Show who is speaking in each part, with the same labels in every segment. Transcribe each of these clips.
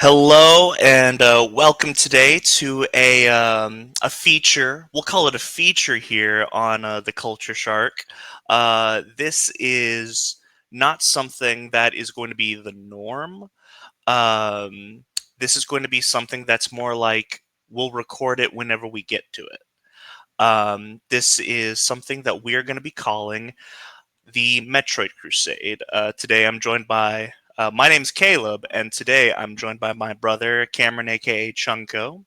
Speaker 1: Hello and welcome today to a feature. We'll call it a feature here on the Culture Shark. This is not something that is going to be the norm. Um, this is going to be something that's more like we'll record it whenever we get to it. This is something that we are going to be calling the Metroid Crusade. Today I'm joined by, my name's Caleb, and today I'm joined by my brother Cameron, aka Chunko.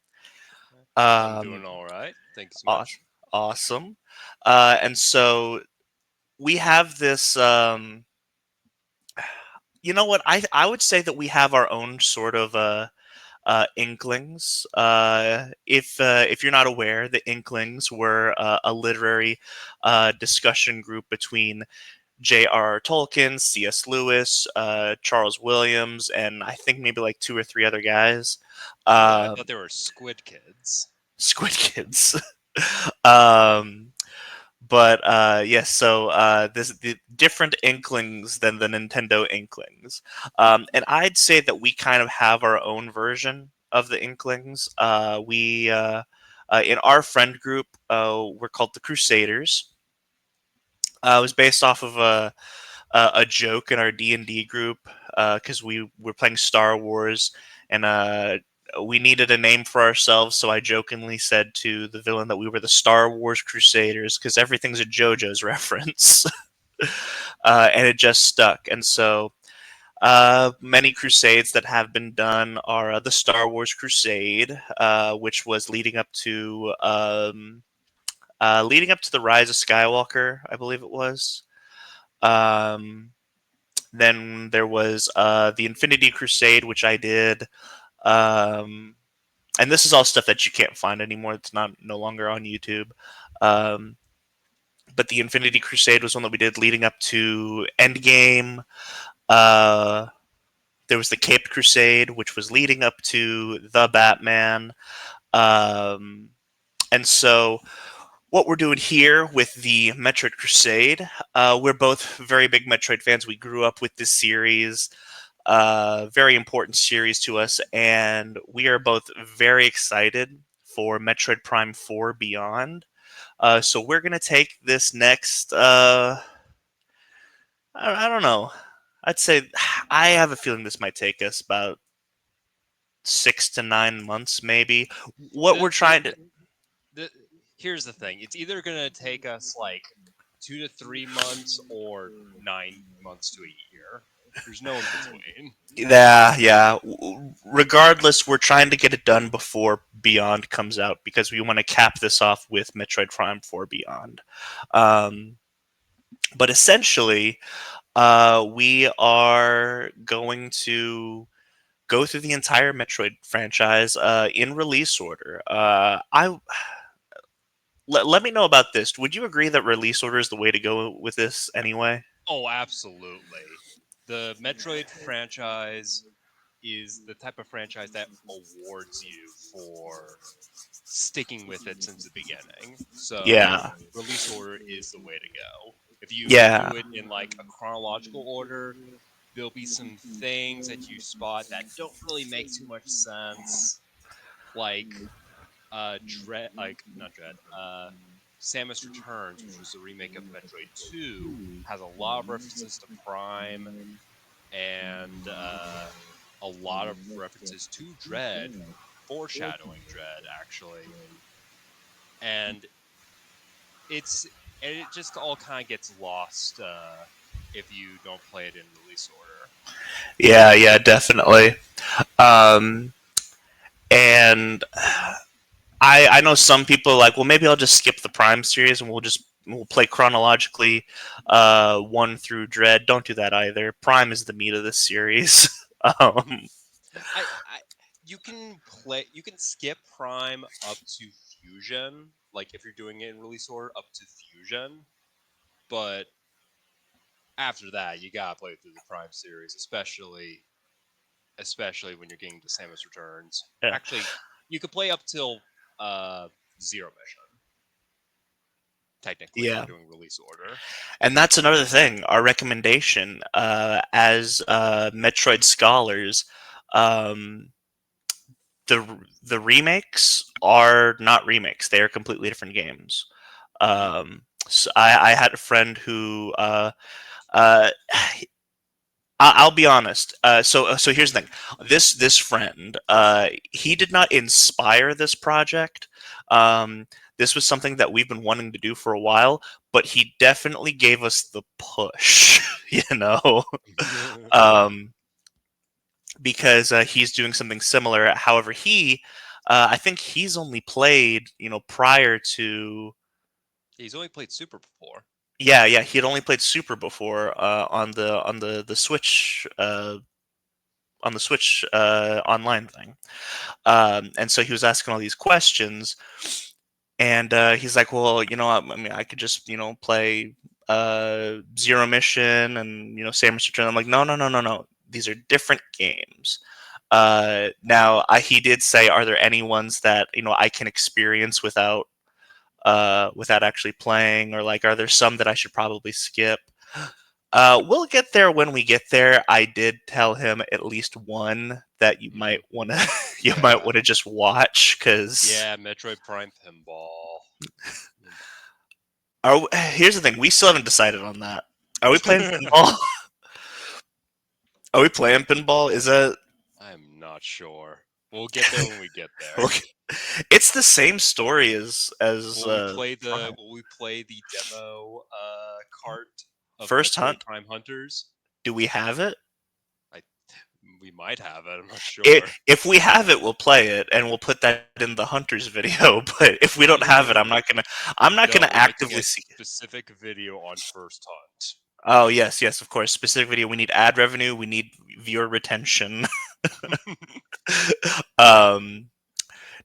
Speaker 2: I'm
Speaker 1: Um,
Speaker 2: doing all right. Thank you so
Speaker 1: aw-
Speaker 2: much.
Speaker 1: awesome. And so we have this. You know what? I would say that we have our own sort of Inklings. If you're not aware, the Inklings were a literary discussion group between J.R.R. Tolkien, C.S. Lewis, Charles Williams, and I think maybe like two or three other guys.
Speaker 2: Really, I
Speaker 1: Um,
Speaker 2: thought they were Squid Kids.
Speaker 1: Squid Kids. um, but yes, so this the different Inklings than the Nintendo Inklings, and I'd say that we kind of have our own version of the Inklings. We in our friend group, we're called the Crusaders. It was based off of a joke in our D&D group because we were playing Star Wars and we needed a name for ourselves. So I jokingly said to the villain that we were the Star Wars Crusaders because everything's a JoJo's reference, and it just stuck. And so many crusades that have been done are the Star Wars Crusade, which was leading up to the Rise of Skywalker, I believe it was. Um, Then there was the Infinity Crusade, which I did, um, and this is all stuff that you can't find anymore. It's not no longer on YouTube. Um, but the Infinity Crusade was one that we did leading up to Endgame. Uh, there was the Cape Crusade, which was leading up to the Batman. Um, and so what we're doing here with the Metroid Crusade, we're both very big Metroid fans. We grew up with this series. Very important series to us, and we are both very excited for Metroid Prime 4 Beyond. So we're going to take this next, I don't know. I'd say I have a feeling this might take us about 6 to 9 months, maybe. What
Speaker 2: The,
Speaker 1: we're
Speaker 2: the,
Speaker 1: trying to,
Speaker 2: the, Here's the thing: it's either gonna take us like 2 to 3 months or 9 months to a year. There's no in between.
Speaker 1: yeah. Regardless, we're trying to get it done before Beyond comes out because we want to cap this off with Metroid Prime 4 Beyond. Um, but essentially, we are going to go through the entire Metroid franchise in release order. Let me know about this. Would you agree that release order is the way to go with this anyway?
Speaker 2: Oh, absolutely. The Metroid franchise is the type of franchise that awards you for sticking with it since the beginning. So
Speaker 1: Yeah,
Speaker 2: release order is the way to go. If you
Speaker 1: yeah,
Speaker 2: do it in like a chronological order, there'll be some things that you spot that don't really make too much sense, like Dread, like not Dread, Samus Returns, which was the remake of Metroid 2, has a lot of references to Prime and a lot of references to Dread, foreshadowing Dread actually, and it's and it just all kind of gets lost if you don't play it in release order.
Speaker 1: yeah, definitely. Um, and I know some people are like, well, maybe I'll just skip the Prime series and we'll play chronologically, one through Dread. Don't do that either. Prime is the meat of this series. um,
Speaker 2: I you can skip Prime up to Fusion, like if you're doing it in release order up to Fusion, but after that you gotta play through the Prime series, especially when you're getting to Samus Returns.
Speaker 1: yeah.
Speaker 2: Actually, you could play up till uh, Zero Mission, technically, if
Speaker 1: Yeah.
Speaker 2: you're doing release order.
Speaker 1: And that's another thing. Our recommendation as Metroid scholars. Um, the remakes are not remakes; they are completely different games.
Speaker 2: Hmm.
Speaker 1: So I had a friend who uh, I'll be honest. So here's the thing. This friend, he did not inspire this project. Um, this was something that we've been wanting to do for a while, but he definitely gave us the push. You know, um, because he's doing something similar. However, I think he's only played, prior to.
Speaker 2: He's only played Super before.
Speaker 1: Yeah, yeah, he had only played Super before on the Switch online thing. And so he was asking all these questions, and he's like, "Well, I mean, I could just, play Zero Mission and Samus Return." I'm like, "No, no, no, no, no. These are different games." Now, he did say, "Are there any ones that I can experience without actually playing, or like, are there some that I should probably skip?" We'll get there when we get there. I did tell him at least one that you
Speaker 2: Hmm.
Speaker 1: might want to you might
Speaker 2: Yeah.
Speaker 1: want to just watch because
Speaker 2: Yeah, Metroid Prime Pinball.
Speaker 1: here's the thing: we still haven't decided on that. Are we playing pinball? Are we playing pinball? Is that
Speaker 2: I'm not sure. We'll get there when we get there.
Speaker 1: okay? It's the same story as Prime.
Speaker 2: Will we play the demo cart of
Speaker 1: First
Speaker 2: Metroid
Speaker 1: Hunt.
Speaker 2: Prime Hunters?
Speaker 1: Do we have it?
Speaker 2: I We might have it. I'm not
Speaker 1: It,
Speaker 2: sure.
Speaker 1: if we have it, we'll play it, and we'll put that in the hunters video. But if we don't have it, I'm not gonna
Speaker 2: No, we're making
Speaker 1: actively
Speaker 2: a
Speaker 1: see.
Speaker 2: specific video on First
Speaker 1: Oh yes, yes, of course. Specific video. We need ad revenue. We need viewer retention.
Speaker 2: Hunt.
Speaker 1: um,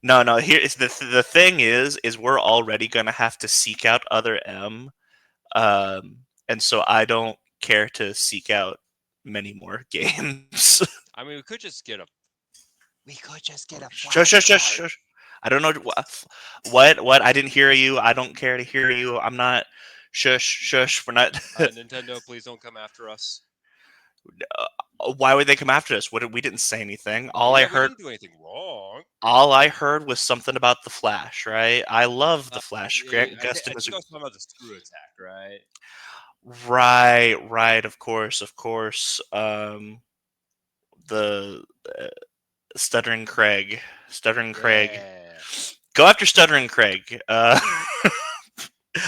Speaker 1: no, no. Here is the thing is we're already gonna have to seek out other M. And so I don't care to seek out many more games.
Speaker 2: I mean, we could just get a
Speaker 1: Shush,
Speaker 2: flash
Speaker 1: shush, shush,
Speaker 2: cart.
Speaker 1: shush. I don't know what. I didn't hear you. I don't care to hear you. I'm not. Shush, shush. We're not.
Speaker 2: Nintendo, please don't come after us.
Speaker 1: Why would they come after us? We didn't say anything.
Speaker 2: Oh yeah, we didn't do anything wrong.
Speaker 1: All I heard was something about the Flash. Right? I love the Flash.
Speaker 2: Yeah,
Speaker 1: Grant Gustin
Speaker 2: I
Speaker 1: is
Speaker 2: think I was talking about the screw attack, right?
Speaker 1: right, right. Of course, of course. The Stuttering Craig.
Speaker 2: Yeah.
Speaker 1: Go after Stuttering Craig.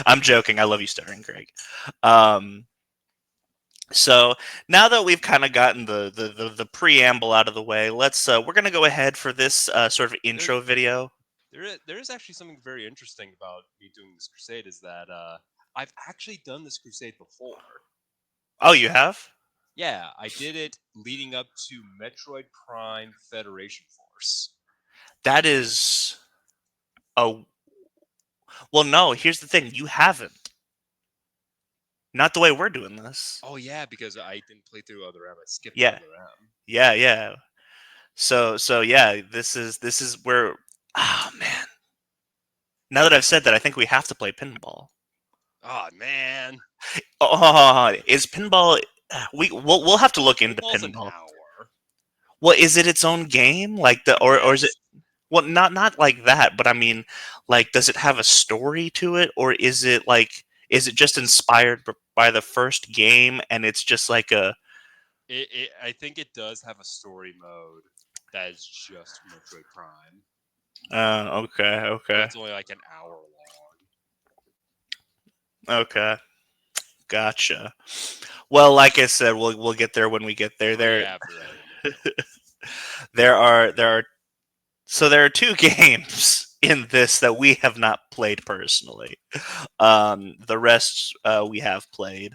Speaker 1: I'm joking. I love you, Stuttering Craig. Um, So now that we've kind of gotten the preamble out of the way, we're gonna go ahead for this sort of
Speaker 2: There,
Speaker 1: intro video.
Speaker 2: there is actually something very interesting about me doing this crusade is that I've actually done this crusade before.
Speaker 1: Oh, you have?
Speaker 2: Yeah, I did it leading up to Metroid Prime Federation Force.
Speaker 1: That is a well. No, here's the thing: you haven't. Not the way we're doing this.
Speaker 2: Oh yeah, because I didn't play through Other M. I skipped
Speaker 1: Yeah,
Speaker 2: Other M.
Speaker 1: yeah, yeah. So yeah, this is where. Oh man! Now that I've said that, I think we have to play pinball.
Speaker 2: Oh man,
Speaker 1: Oh, is pinball? We'll have to look into
Speaker 2: pinball's an
Speaker 1: pinball.
Speaker 2: hour.
Speaker 1: Well, is it its own game? Like or is it?
Speaker 2: Yes,
Speaker 1: Well, not like that, but I mean, like, does it have a story to it, or is it just inspired by the first game, and it's just like a?
Speaker 2: I think it does have a story mode that is just Metroid Prime,
Speaker 1: Okay,
Speaker 2: but
Speaker 1: okay,
Speaker 2: it's only like an hour long.
Speaker 1: okay, gotcha. Well, like I said, we'll get there when we get there.
Speaker 2: Yeah, if you're ready when you get there.
Speaker 1: There are two games in this that we have not played personally. The rest we have played.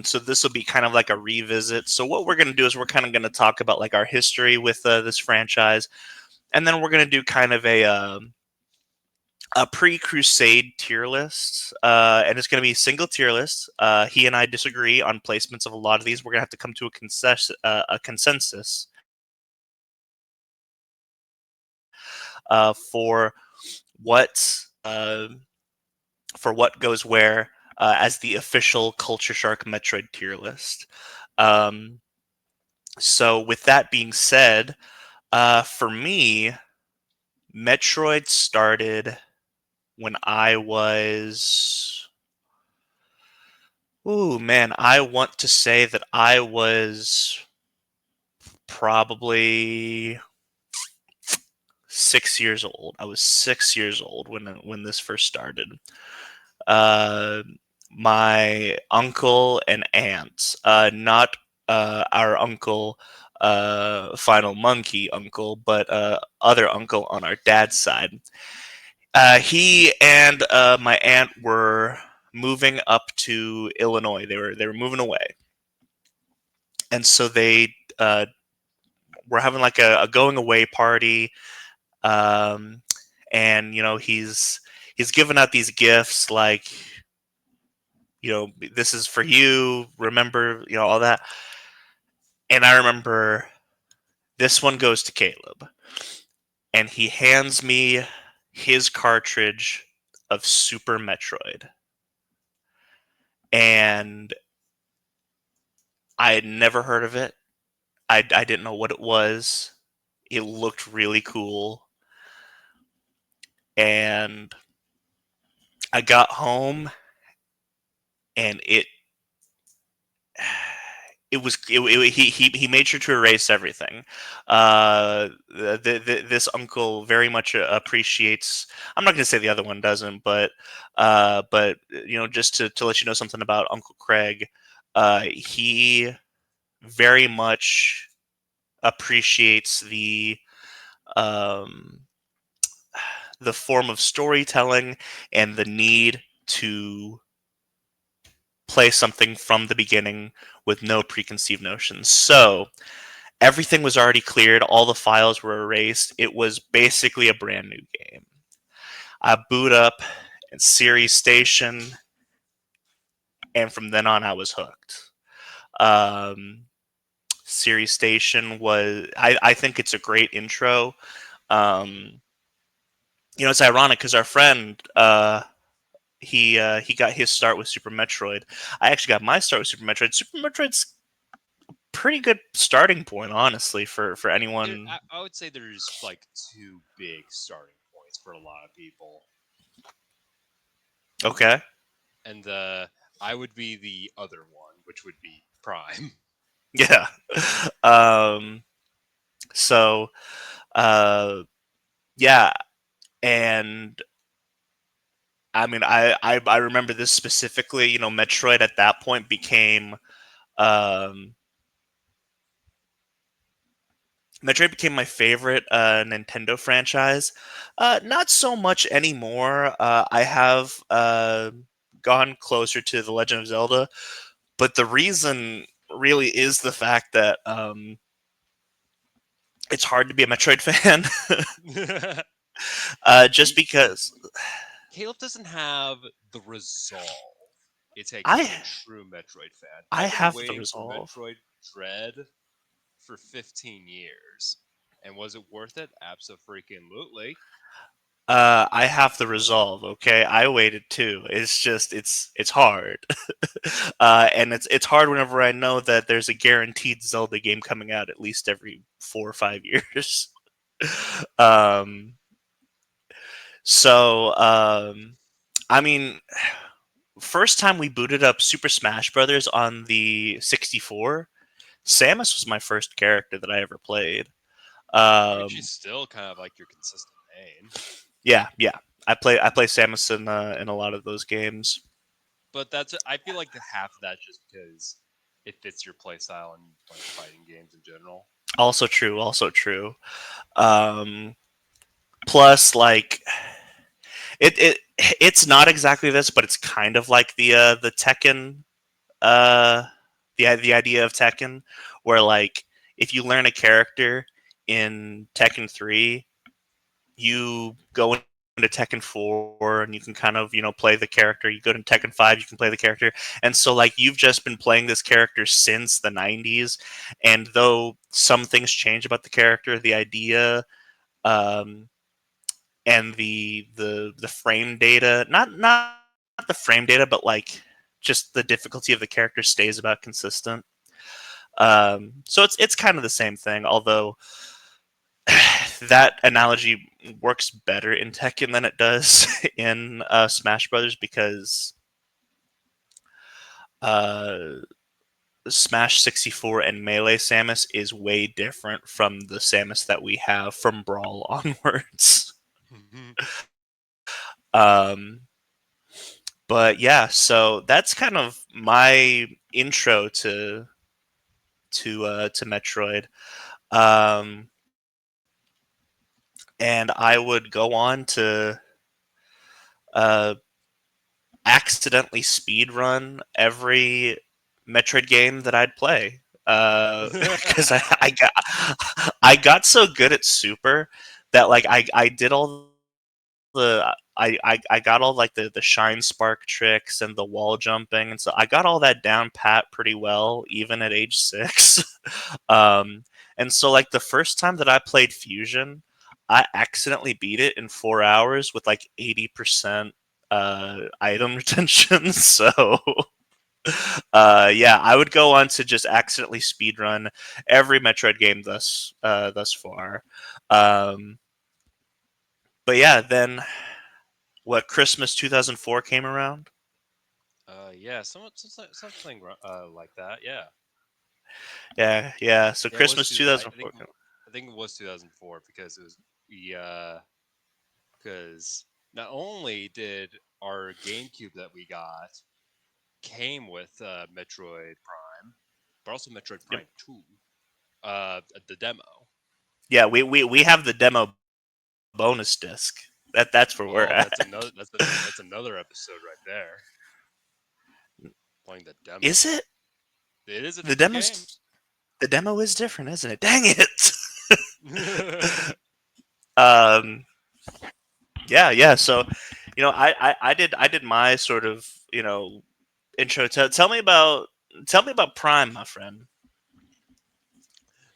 Speaker 1: So this will be kind of like a revisit. So what we're going to do is we're kind of going to talk about like our history with this franchise, and then we're going to do kind of a pre-Crusade tier list, and it's going to be a single tier list. He and I disagree on placements of a lot of these. We're going to have to come to a consensus what uh, for what goes where as the official Culture Shark Metroid tier list. Um, so with that being said, for me, Metroid started when I was. Ooh, man, I want to say that I was probably 6 years old. I was 6 years old when this first started. Uh, my uncle and aunt, not our uncle, Final Monkey uncle, but other uncle on our dad's side. He and my aunt were moving up to Illinois. They were moving away, and so they were having like a going away party. Um, and he's giving out these gifts like this is for you. Remember, all that. And I remember this one goes to Caleb, and he hands me his cartridge of Super Metroid, and I had never heard of it. I didn't know what it was. It looked really cool, and I got home, and he made sure to erase everything. This uncle very much appreciates. I'm not going to say the other one doesn't, but just to let you know something about Uncle Craig, he very much appreciates um, the form of storytelling and the need to play something from the beginning with no preconceived notions. So everything was already cleared, all the files were erased. It was basically a brand new game. I boot up and Series Station, and from then on, I was hooked. Um, Series Station was, I think it's a great intro. Um, it's ironic because our friend, he got his start with Super Metroid. I actually got my start with Super Metroid. Super Metroid's pretty good starting point, honestly, for anyone.
Speaker 2: I would say there's like two big starting points for a lot of people,
Speaker 1: Okay.
Speaker 2: and I would be the other one, which would be Prime.
Speaker 1: Yeah. Um, so, uh, yeah, and I mean, I remember this specifically. Metroid at that point um, Metroid became my favorite Nintendo franchise. Not so much anymore. I have gone closer to The Legend of Zelda, but the reason really is the fact that it's hard to be a Metroid fan. Just because
Speaker 2: Caleb doesn't have the resolve it takes to
Speaker 1: I
Speaker 2: be a true Metroid fan.
Speaker 1: I
Speaker 2: I've been
Speaker 1: have the
Speaker 2: waiting for
Speaker 1: resolve.
Speaker 2: Metroid Dread for 15 years. And was it worth it? Absolutely.
Speaker 1: I have the resolve. Okay, I waited too. It's just it's hard, and it's hard whenever I know that there's a guaranteed Zelda game coming out at least every 4 or 5 years. um, so I mean, first time we booted up Super Smash Brothers on the 64, Samus was my first character that I ever played.
Speaker 2: Which is
Speaker 1: Um,
Speaker 2: still kind of like your consistent main.
Speaker 1: yeah, yeah. I play Samus in a lot of those games.
Speaker 2: But I feel like the half of that just because it fits your playstyle and playing fighting games in general.
Speaker 1: Also true. Also true. Um, Plus, like it's not exactly this, but it's kind of like the Tekken, uh, the idea of Tekken, where like if you learn a character in Tekken 3, you go into Tekken 4 and you can kind of play the character. You go to Tekken 5, you can play the character, and so like you've just been playing this character since the '90s, and though some things change about the character, the idea. Um, and the frame data, not the frame data, but like just the difficulty of the character stays about consistent. So it's kind of the same thing, although that analogy works better in Tekken than it does in Smash Brothers because uh, Smash 64 and Melee Samus is way different from the Samus that we have from Brawl onwards. Um, but yeah, so that's kind of my intro to Metroid. Um, and I would go on to uh, accidentally speed run every Metroid game that I'd play because I got so good at Super that like I did all I got all like the shine spark tricks and the wall jumping, and so I got all that down pat pretty well even at age 6. um, and so like the first time that I played Fusion, I accidentally beat it in 4 hours with like 80% item retention. So yeah, I would go on to just accidentally speedrun every Metroid game thus far. Um, but yeah, then what Christmas 2004 came around.
Speaker 2: Yeah, something like that. Yeah,
Speaker 1: Yeah. So
Speaker 2: yeah. It was
Speaker 1: Christmas
Speaker 2: two.
Speaker 1: 2004.
Speaker 2: I think it was 2004 because it was because not only did our GameCube that we got came with Metroid Prime, but also Metroid
Speaker 1: Yep.
Speaker 2: Prime 2, the demo.
Speaker 1: Yeah, we have the demo bonus disc. That's where we're
Speaker 2: Oh,
Speaker 1: at.
Speaker 2: that's another episode right there. Playing the
Speaker 1: Is
Speaker 2: demo.
Speaker 1: it?
Speaker 2: It is a
Speaker 1: The
Speaker 2: different game.
Speaker 1: demos the demo is different, isn't it? Dang it. um yeah. So, I did my sort of, intro. Tell me about Prime, my friend.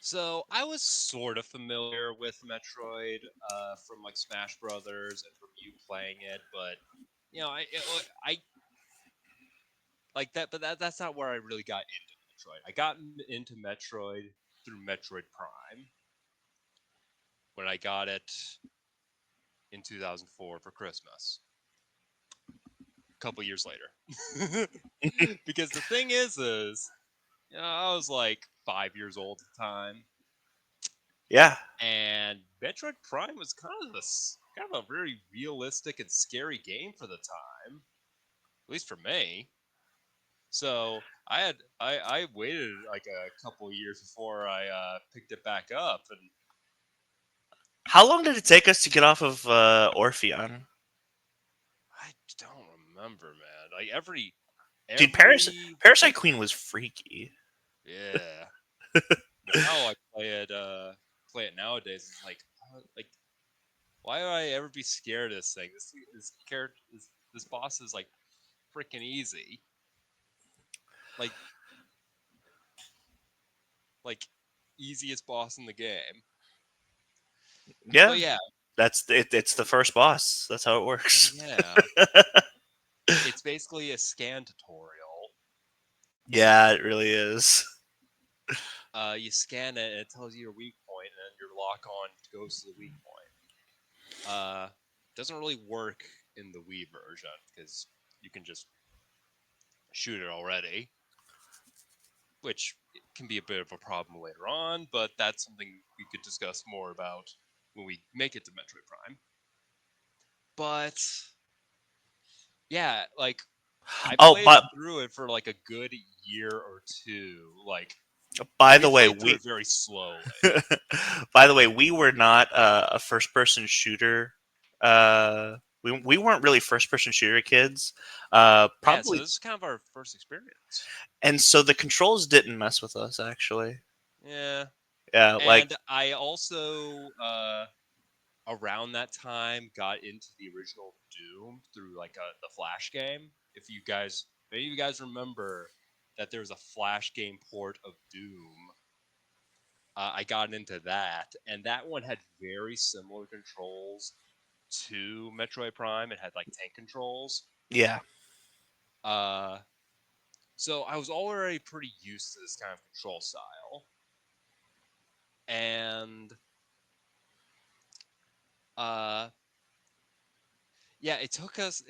Speaker 2: So I was sort of familiar with Metroid from like Smash Brothers and from you playing it, but I like that, but that's not where I really got into Metroid. I got into Metroid through Metroid Prime when I got it in 2004 for Christmas, a couple years later. Because the thing is, I was like 5 years old at the time,
Speaker 1: Yeah.
Speaker 2: and Metroid Prime was kind of a very realistic and scary game for the time, at least for me. So I waited like a couple years before I picked it back up, and
Speaker 1: How long did it take us to get off of Orpheon?
Speaker 2: I don't remember, man. Like
Speaker 1: Dude,
Speaker 2: every
Speaker 1: Parasite Queen was freaky.
Speaker 2: yeah. Now I play it nowadays. It's like why would I ever be scared of this thing? This character this boss is like freaking easy. Like like easiest boss in the game. But
Speaker 1: Yeah.
Speaker 2: yeah,
Speaker 1: It's the first boss. That's how it works.
Speaker 2: yeah. It's basically a scan tutorial.
Speaker 1: Yeah, it really is.
Speaker 2: You scan it and it tells you your weak point, and then your lock on goes to the weak point. Doesn't really work in the Wii version because you can just shoot it already, which can be a bit of a problem later on, but that's something we could discuss more about when we make it to Metroid Prime. But yeah, like I
Speaker 1: Oh,
Speaker 2: played
Speaker 1: but
Speaker 2: through it for like a good year or two. Like
Speaker 1: by
Speaker 2: we
Speaker 1: the way,
Speaker 2: played through
Speaker 1: we
Speaker 2: it very slowly.
Speaker 1: by the way, we were not a first person shooter. We weren't really first person shooter kids.
Speaker 2: Yeah, so
Speaker 1: Probably,
Speaker 2: this is kind of our first experience.
Speaker 1: and so the controls didn't mess with us actually.
Speaker 2: Yeah,
Speaker 1: Yeah, like
Speaker 2: and I also around that time got into the original Doom through like the Flash game. If you guys, maybe you guys remember that there was a Flash game port of Doom. I got into that, and that one had very similar controls to Metroid Prime. It had like tank controls.
Speaker 1: yeah,
Speaker 2: Uh, so I was already pretty used to this kind of control style, and Uh, yeah, it took us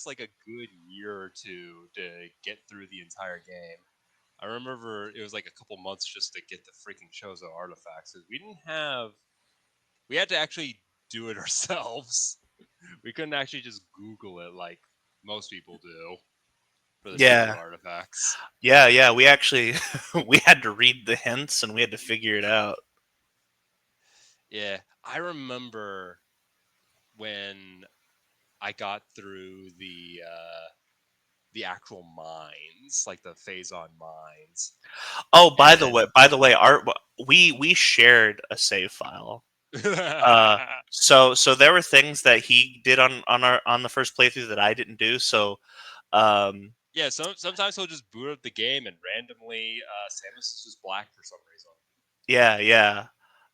Speaker 2: like a good year or two to get through the entire game. I remember it was like a couple months just to get the freaking Chozo artifacts. 'Cause we didn't have, we had to actually do it ourselves. We couldn't actually just Google it like most people do for the Chozo
Speaker 1: Yeah,
Speaker 2: artifacts.
Speaker 1: yeah. We actually we had to read the hints and we had to figure it out.
Speaker 2: Yeah, I remember when I got through the actual mines, like the Phazon mines,
Speaker 1: Oh,
Speaker 2: and
Speaker 1: by the way, our we shared a save file. Uh, so there were things that he did on the first playthrough that I didn't do. So um,
Speaker 2: yeah, sometimes he'll just boot up the game and randomly Samus is just black for some reason.
Speaker 1: yeah.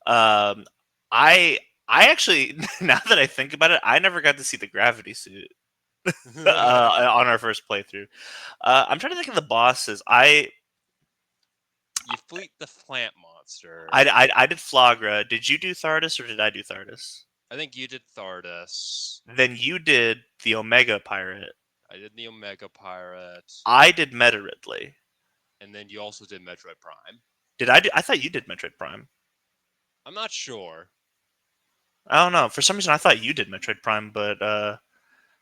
Speaker 1: Um, I I actually now that I think about it, I never got to see the gravity suit on our first playthrough. I'm trying to think of the bosses.
Speaker 2: You fleet the plant monster.
Speaker 1: I did Flagra. Did you do Thardus or did I do Thardus?
Speaker 2: I think you did Thardus.
Speaker 1: Then you did the Omega Pirate.
Speaker 2: I did the Omega Pirate,
Speaker 1: I did Meta Ridley.
Speaker 2: and then you also did Metroid Prime.
Speaker 1: Did I do? I thought you did Metroid Prime.
Speaker 2: I'm not sure.
Speaker 1: I don't know. For some reason, I thought you did Metroid Prime, but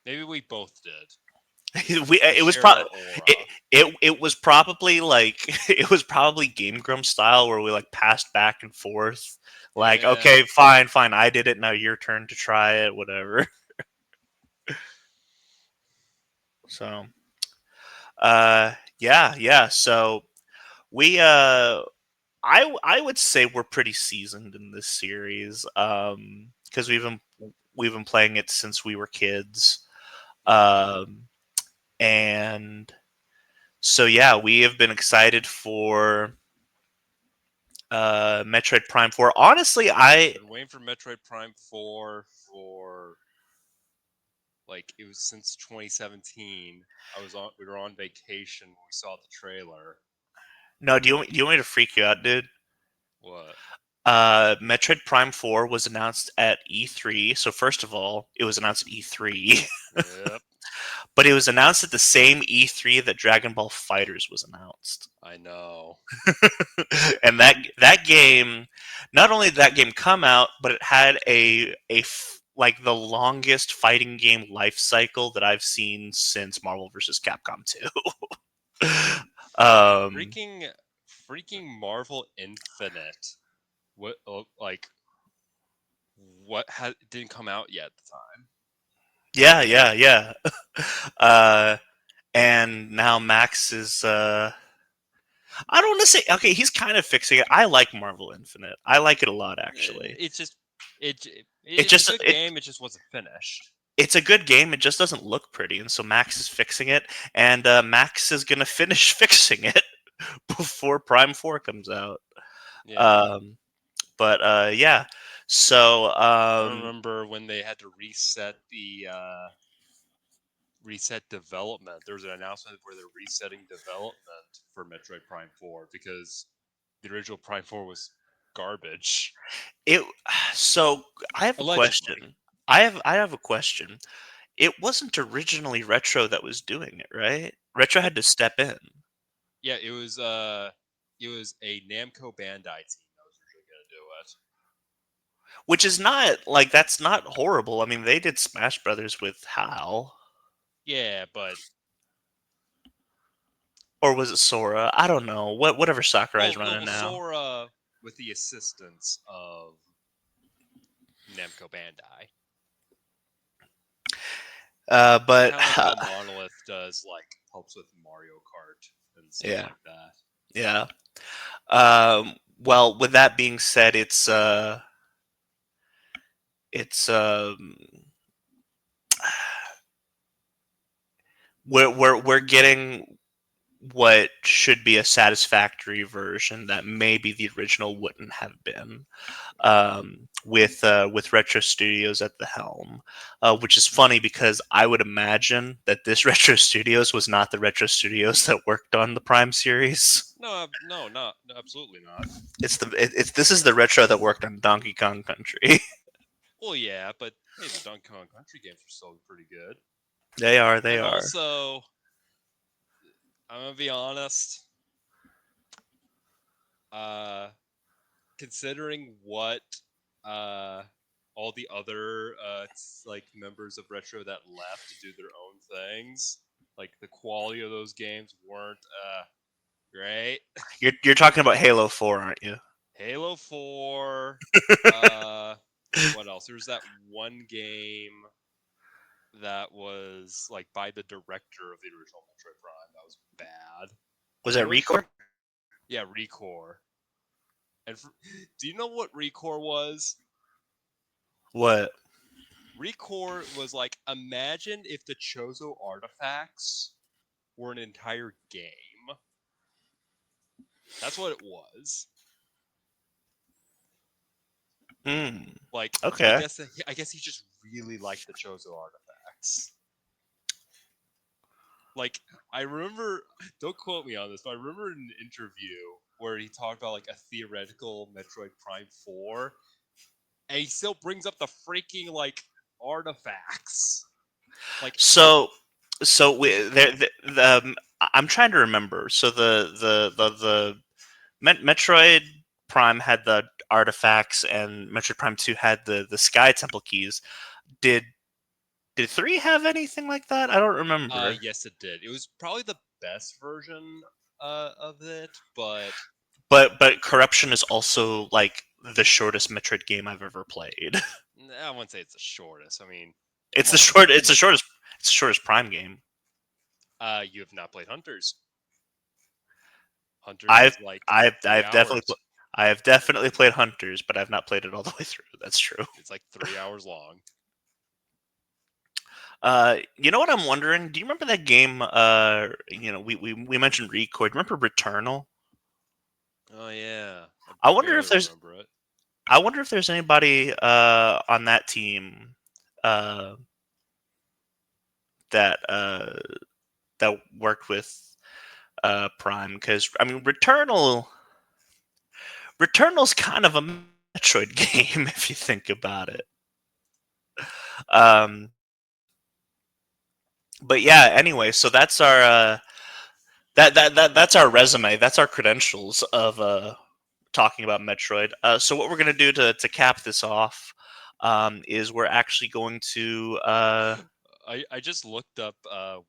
Speaker 2: Maybe we both did.
Speaker 1: we
Speaker 2: We
Speaker 1: it was
Speaker 2: shared our
Speaker 1: probably
Speaker 2: aura.
Speaker 1: it was probably like it was probably Game Grumps style where we like passed back and forth. Like,
Speaker 2: Yeah.
Speaker 1: okay, fine, I did it. Now your turn to try it. Whatever. So, yeah. So we I would say we're pretty seasoned in this series because we've been playing it since we were kids.
Speaker 2: Mm-hmm.
Speaker 1: Um, and so yeah, we have been excited for Metroid Prime 4. Honestly,
Speaker 2: Been waiting for Metroid Prime 4 for like it was since 2017. We were on vacation when we saw the trailer.
Speaker 1: no. Do you want me to freak you out, dude?
Speaker 2: What?
Speaker 1: Metroid Prime 4 was announced at E3. So first of all, it was announced at E3,
Speaker 2: Yep,
Speaker 1: but it was announced at the same E3 that Dragon Ball Fighters was announced.
Speaker 2: I know.
Speaker 1: And that game, not only did that game come out, but it had like the longest fighting game life cycle that I've seen since Marvel vs. Capcom 2. um,
Speaker 2: Freaking freaking Marvel Infinite. What like what had didn't come out yet at the time.
Speaker 1: yeah. uh, and now Max is. I don't want to say okay. He's kind of fixing it. I like Marvel Infinite. I like it a lot, actually.
Speaker 2: It's just
Speaker 1: It
Speaker 2: it's a
Speaker 1: just
Speaker 2: good game. It just wasn't finished.
Speaker 1: it's a good game. It just doesn't look pretty, and so Max is fixing it, and Max is gonna finish fixing it before Prime 4 comes out.
Speaker 2: Yeah.
Speaker 1: Um, but yeah, so
Speaker 2: I remember when they had to reset development. There was an announcement where they're resetting development for Metroid Prime 4 because the original Prime 4 was garbage.
Speaker 1: it. So I have a
Speaker 2: Allegedly.
Speaker 1: question. I have a question. It wasn't originally Retro that was doing it, right? Retro had to step in,
Speaker 2: Yeah, it was a Namco Bandai team that was originally going to do it.
Speaker 1: which is not like that's not horrible. I mean, they did Smash Brothers with Hal,
Speaker 2: Yeah, but
Speaker 1: or was it Sora? I don't know. Whatever Sakurai's
Speaker 2: well, no,
Speaker 1: running
Speaker 2: well,
Speaker 1: now.
Speaker 2: Sora with the assistance of Namco Bandai,
Speaker 1: But
Speaker 2: kind of like how Monolith does, like helps with Mario Kart and stuff
Speaker 1: yeah,
Speaker 2: like that.
Speaker 1: yeah. Well, with that being said, it's we're getting what should be a satisfactory version that maybe the original wouldn't have been. With Retro Studios at the helm, which is funny because I would imagine that this Retro Studios was not the Retro Studios that worked on the Prime series.
Speaker 2: No, no, not no, absolutely not.
Speaker 1: It's this is the Retro that worked on Donkey Kong Country.
Speaker 2: Well, yeah, but hey, the Donkey Kong Country games are still pretty good.
Speaker 1: They are. They
Speaker 2: And
Speaker 1: are.
Speaker 2: also, I'm gonna be honest. Uh, Considering what uh all the other like members of Retro that left to do their own things, like the quality of those games weren't great.
Speaker 1: You're talking about Halo 4, aren't you?
Speaker 2: Halo 4, uh what else? There's that one game that was like by the director of the original Metroid Prime that was bad.
Speaker 1: Was
Speaker 2: Do you
Speaker 1: that
Speaker 2: know what?
Speaker 1: Recore?
Speaker 2: Yeah, Recore. And do you know what Recore was?
Speaker 1: What?
Speaker 2: Recore was like, imagine if the Chozo artifacts were an entire game. That's what it was.
Speaker 1: Hmm.
Speaker 2: Like,
Speaker 1: Okay.
Speaker 2: I guess he just really liked the Chozo artifacts. Like, I remember, don't quote me on this, but I remember in an interview where he talked about like a theoretical Metroid Prime 4, and he still brings up the freaking like artifacts. Like,
Speaker 1: So, I'm trying to remember. So the Metroid Prime had the artifacts, and Metroid Prime 2 had the Sky Temple keys. Did did 3 have anything like that? I don't remember.
Speaker 2: yes, it did. It was probably the best version of it, but
Speaker 1: But Corruption is also like the shortest Metroid game I've ever played.
Speaker 2: I wouldn't say it's the shortest. I mean, come
Speaker 1: It's the
Speaker 2: on,
Speaker 1: short.
Speaker 2: it's like
Speaker 1: It's the shortest Prime game.
Speaker 2: you have not played Hunters. Hunters
Speaker 1: I've
Speaker 2: is like three
Speaker 1: I've definitely
Speaker 2: hours.
Speaker 1: I have definitely played Hunters, but I've not played it all the way through. That's true.
Speaker 2: It's like 3 hours long.
Speaker 1: You know what I'm wondering? Do you remember that game? We mentioned Record. Remember Returnal?
Speaker 2: Oh yeah, I
Speaker 1: I wonder
Speaker 2: barely
Speaker 1: if there's
Speaker 2: remember it.
Speaker 1: I wonder if there's anybody on that team uh, that that worked with Prime, because I mean Returnal's kind of a Metroid game if you think about it. Um, but yeah, anyway, so that's our that's our resume. That's our credentials of talking about Metroid. So what we're gonna do to cap this off is we're actually going to
Speaker 2: I just looked up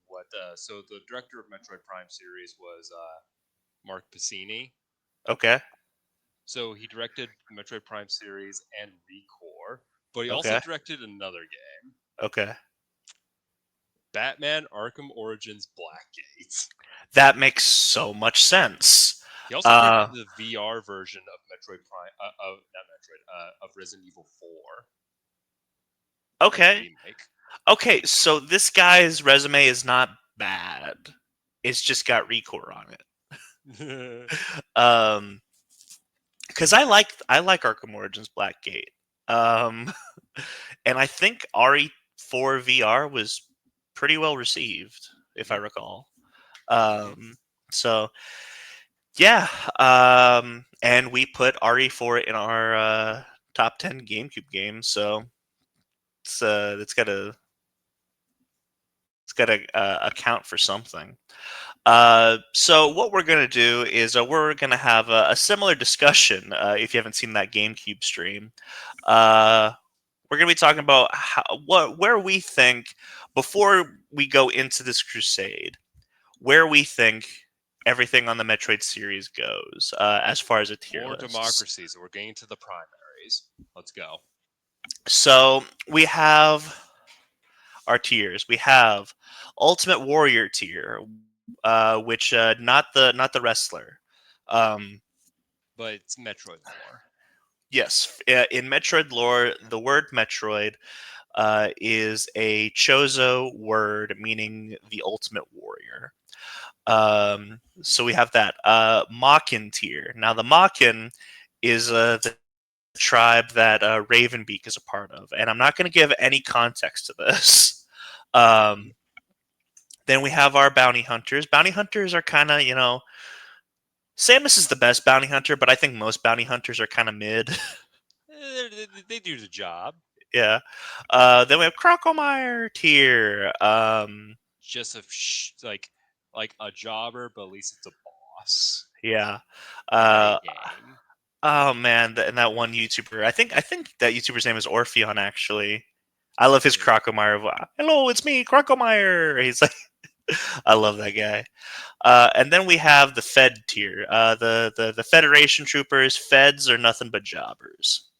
Speaker 2: what so the director of Metroid Prime series was Mark Piscini.
Speaker 1: okay,
Speaker 2: So he directed the Metroid Prime series and Recore, but he also
Speaker 1: okay,
Speaker 2: directed another game,
Speaker 1: okay.
Speaker 2: Batman Arkham Origins Blackgate.
Speaker 1: That makes so much sense.
Speaker 2: He also
Speaker 1: Uh,
Speaker 2: directed the VR version of Metroid Prime, of not Metroid, of Resident Evil 4, like the
Speaker 1: okay,
Speaker 2: remake.
Speaker 1: okay. So this guy's resume is not bad. It's just got Recore on it. Um, because I like Arkham Origins Blackgate. Um, and I think RE4 VR was pretty well received, if I
Speaker 2: Mhm,
Speaker 1: recall.
Speaker 2: mhm.
Speaker 1: Um, so yeah, and we put RE4 in our top 10 GameCube games. So it's got to account for something. So what we're gonna do is we're gonna have a similar discussion. If you haven't seen that GameCube stream, uh, we're gonna be talking about where we think, before we go into this crusade, where we think everything on the Metroid series goes as far as a tier
Speaker 2: More
Speaker 1: list.
Speaker 2: democracy, so we're getting to the primaries. Let's go.
Speaker 1: So we have our tiers. We have Ultimate Warrior tier, which not the wrestler. Um,
Speaker 2: But it's Metroid lore.
Speaker 1: yes, in Metroid lore, the word Metroid is a Chozo word meaning the ultimate warrior. So we have that Makin tier. Now the Makin is the tribe that Ravenbeak is a part of, and I'm not going to give any context to this.
Speaker 2: Mhm.
Speaker 1: Um, then we have our bounty hunters. Bounty hunters are kind of, Samus is the best bounty hunter, but I think most bounty hunters are kind of mid.
Speaker 2: They do the job.
Speaker 1: Yeah. Then we have Crocomire tier.
Speaker 2: Just like a jobber, but at least it's a boss
Speaker 1: Yeah.
Speaker 2: in a
Speaker 1: Uh,
Speaker 2: game.
Speaker 1: oh man, and that one YouTuber. I think that YouTuber's name is Orpheon. Actually, I love his
Speaker 2: Hmm.
Speaker 1: Crocomire. Hello, it's me, Crocomire. He's like, I love that guy. And then we have the Fed tier. The Federation troopers. Feds are nothing but jobbers.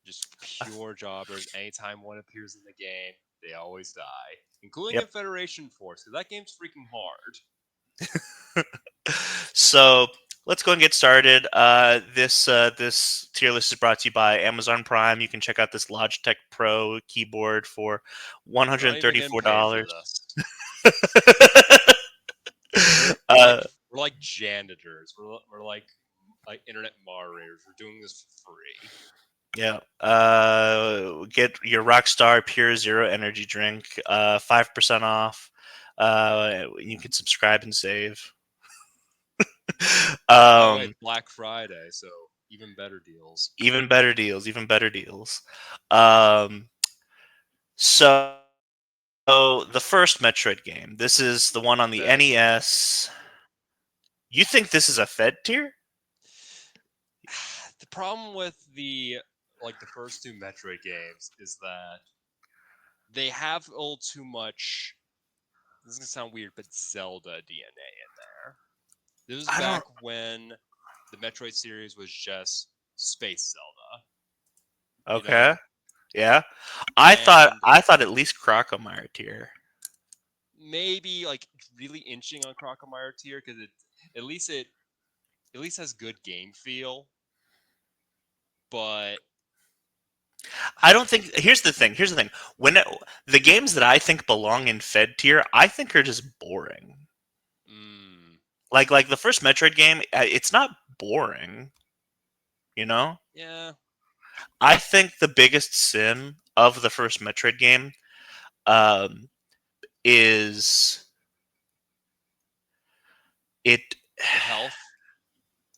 Speaker 2: Just pure jobbers. Anytime one appears in the game, they always die, including
Speaker 1: Yep.
Speaker 2: in Federation Force, because that game's freaking hard.
Speaker 1: So let's go and get started. This tier list is brought to you by Amazon Prime. You can check out this Logitech Pro keyboard for one
Speaker 2: We're
Speaker 1: hundred
Speaker 2: not
Speaker 1: and
Speaker 2: even
Speaker 1: thirty
Speaker 2: getting
Speaker 1: four
Speaker 2: paid for
Speaker 1: dollars.
Speaker 2: this.
Speaker 1: uh,
Speaker 2: We're like janitors. We're like internet moderators. We're doing this for free.
Speaker 1: yeah. Get your Rockstar Pure Zero energy drink. 5% off. You can subscribe and save.
Speaker 2: By the way,
Speaker 1: um,
Speaker 2: it's Black Friday, so even better deals.
Speaker 1: even better deals. Even better deals. Um, so the first Metroid game. This is the one on the
Speaker 2: Fed.
Speaker 1: NES. You think this is a Fed tier?
Speaker 2: The problem with the first two Metroid games is that they have a little too much. This is gonna sound weird, but Zelda DNA in there. This was
Speaker 1: I
Speaker 2: back
Speaker 1: don't.
Speaker 2: when the Metroid series was just Space Zelda, you
Speaker 1: Okay.
Speaker 2: know,
Speaker 1: Yeah. I thought
Speaker 2: and
Speaker 1: I thought at least Crocomire tier.
Speaker 2: maybe like really inching on Crocomire tier because at least it at least has good game feel, but
Speaker 1: I don't think. Here's the thing. Here's the thing. The games that I think belong in Fed tier, I think are just boring.
Speaker 2: mm,
Speaker 1: Like the first Metroid game, it's not boring. You know.
Speaker 2: yeah,
Speaker 1: I think the biggest sin of the first Metroid game um, is it
Speaker 2: the health.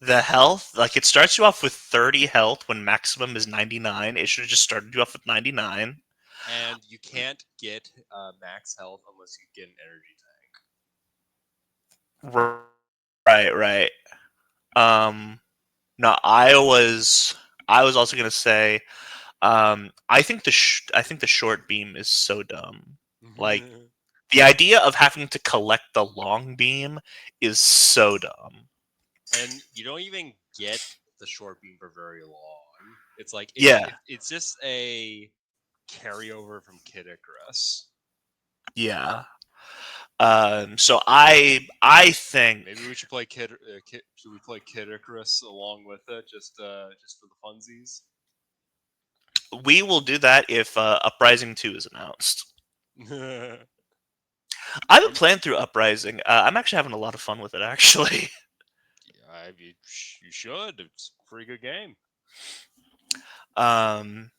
Speaker 1: the health. Like it starts you off with 30 health when maximum is 99. It should have just started you off with 99.
Speaker 2: And you can't get max health unless you get an energy
Speaker 1: Right, right. Um, no, I was also gonna say, I think the short beam is so dumb. Like
Speaker 2: tank.
Speaker 1: the idea of having to collect the long beam is so dumb.
Speaker 2: And you don't even get the short beam for very long. It's like
Speaker 1: Yeah,
Speaker 2: it's just a carryover from Kid Icarus.
Speaker 1: yeah. So I think
Speaker 2: Maybe we should play Kid. Should we play Kid Icarus along with it, just for the funsies?
Speaker 1: we will do that if Uprising 2 is announced.
Speaker 2: I'm,
Speaker 1: I've been playing through Uprising. I'm actually having a lot of fun with it, actually.
Speaker 2: yeah, you should. It's a pretty good game.
Speaker 1: um,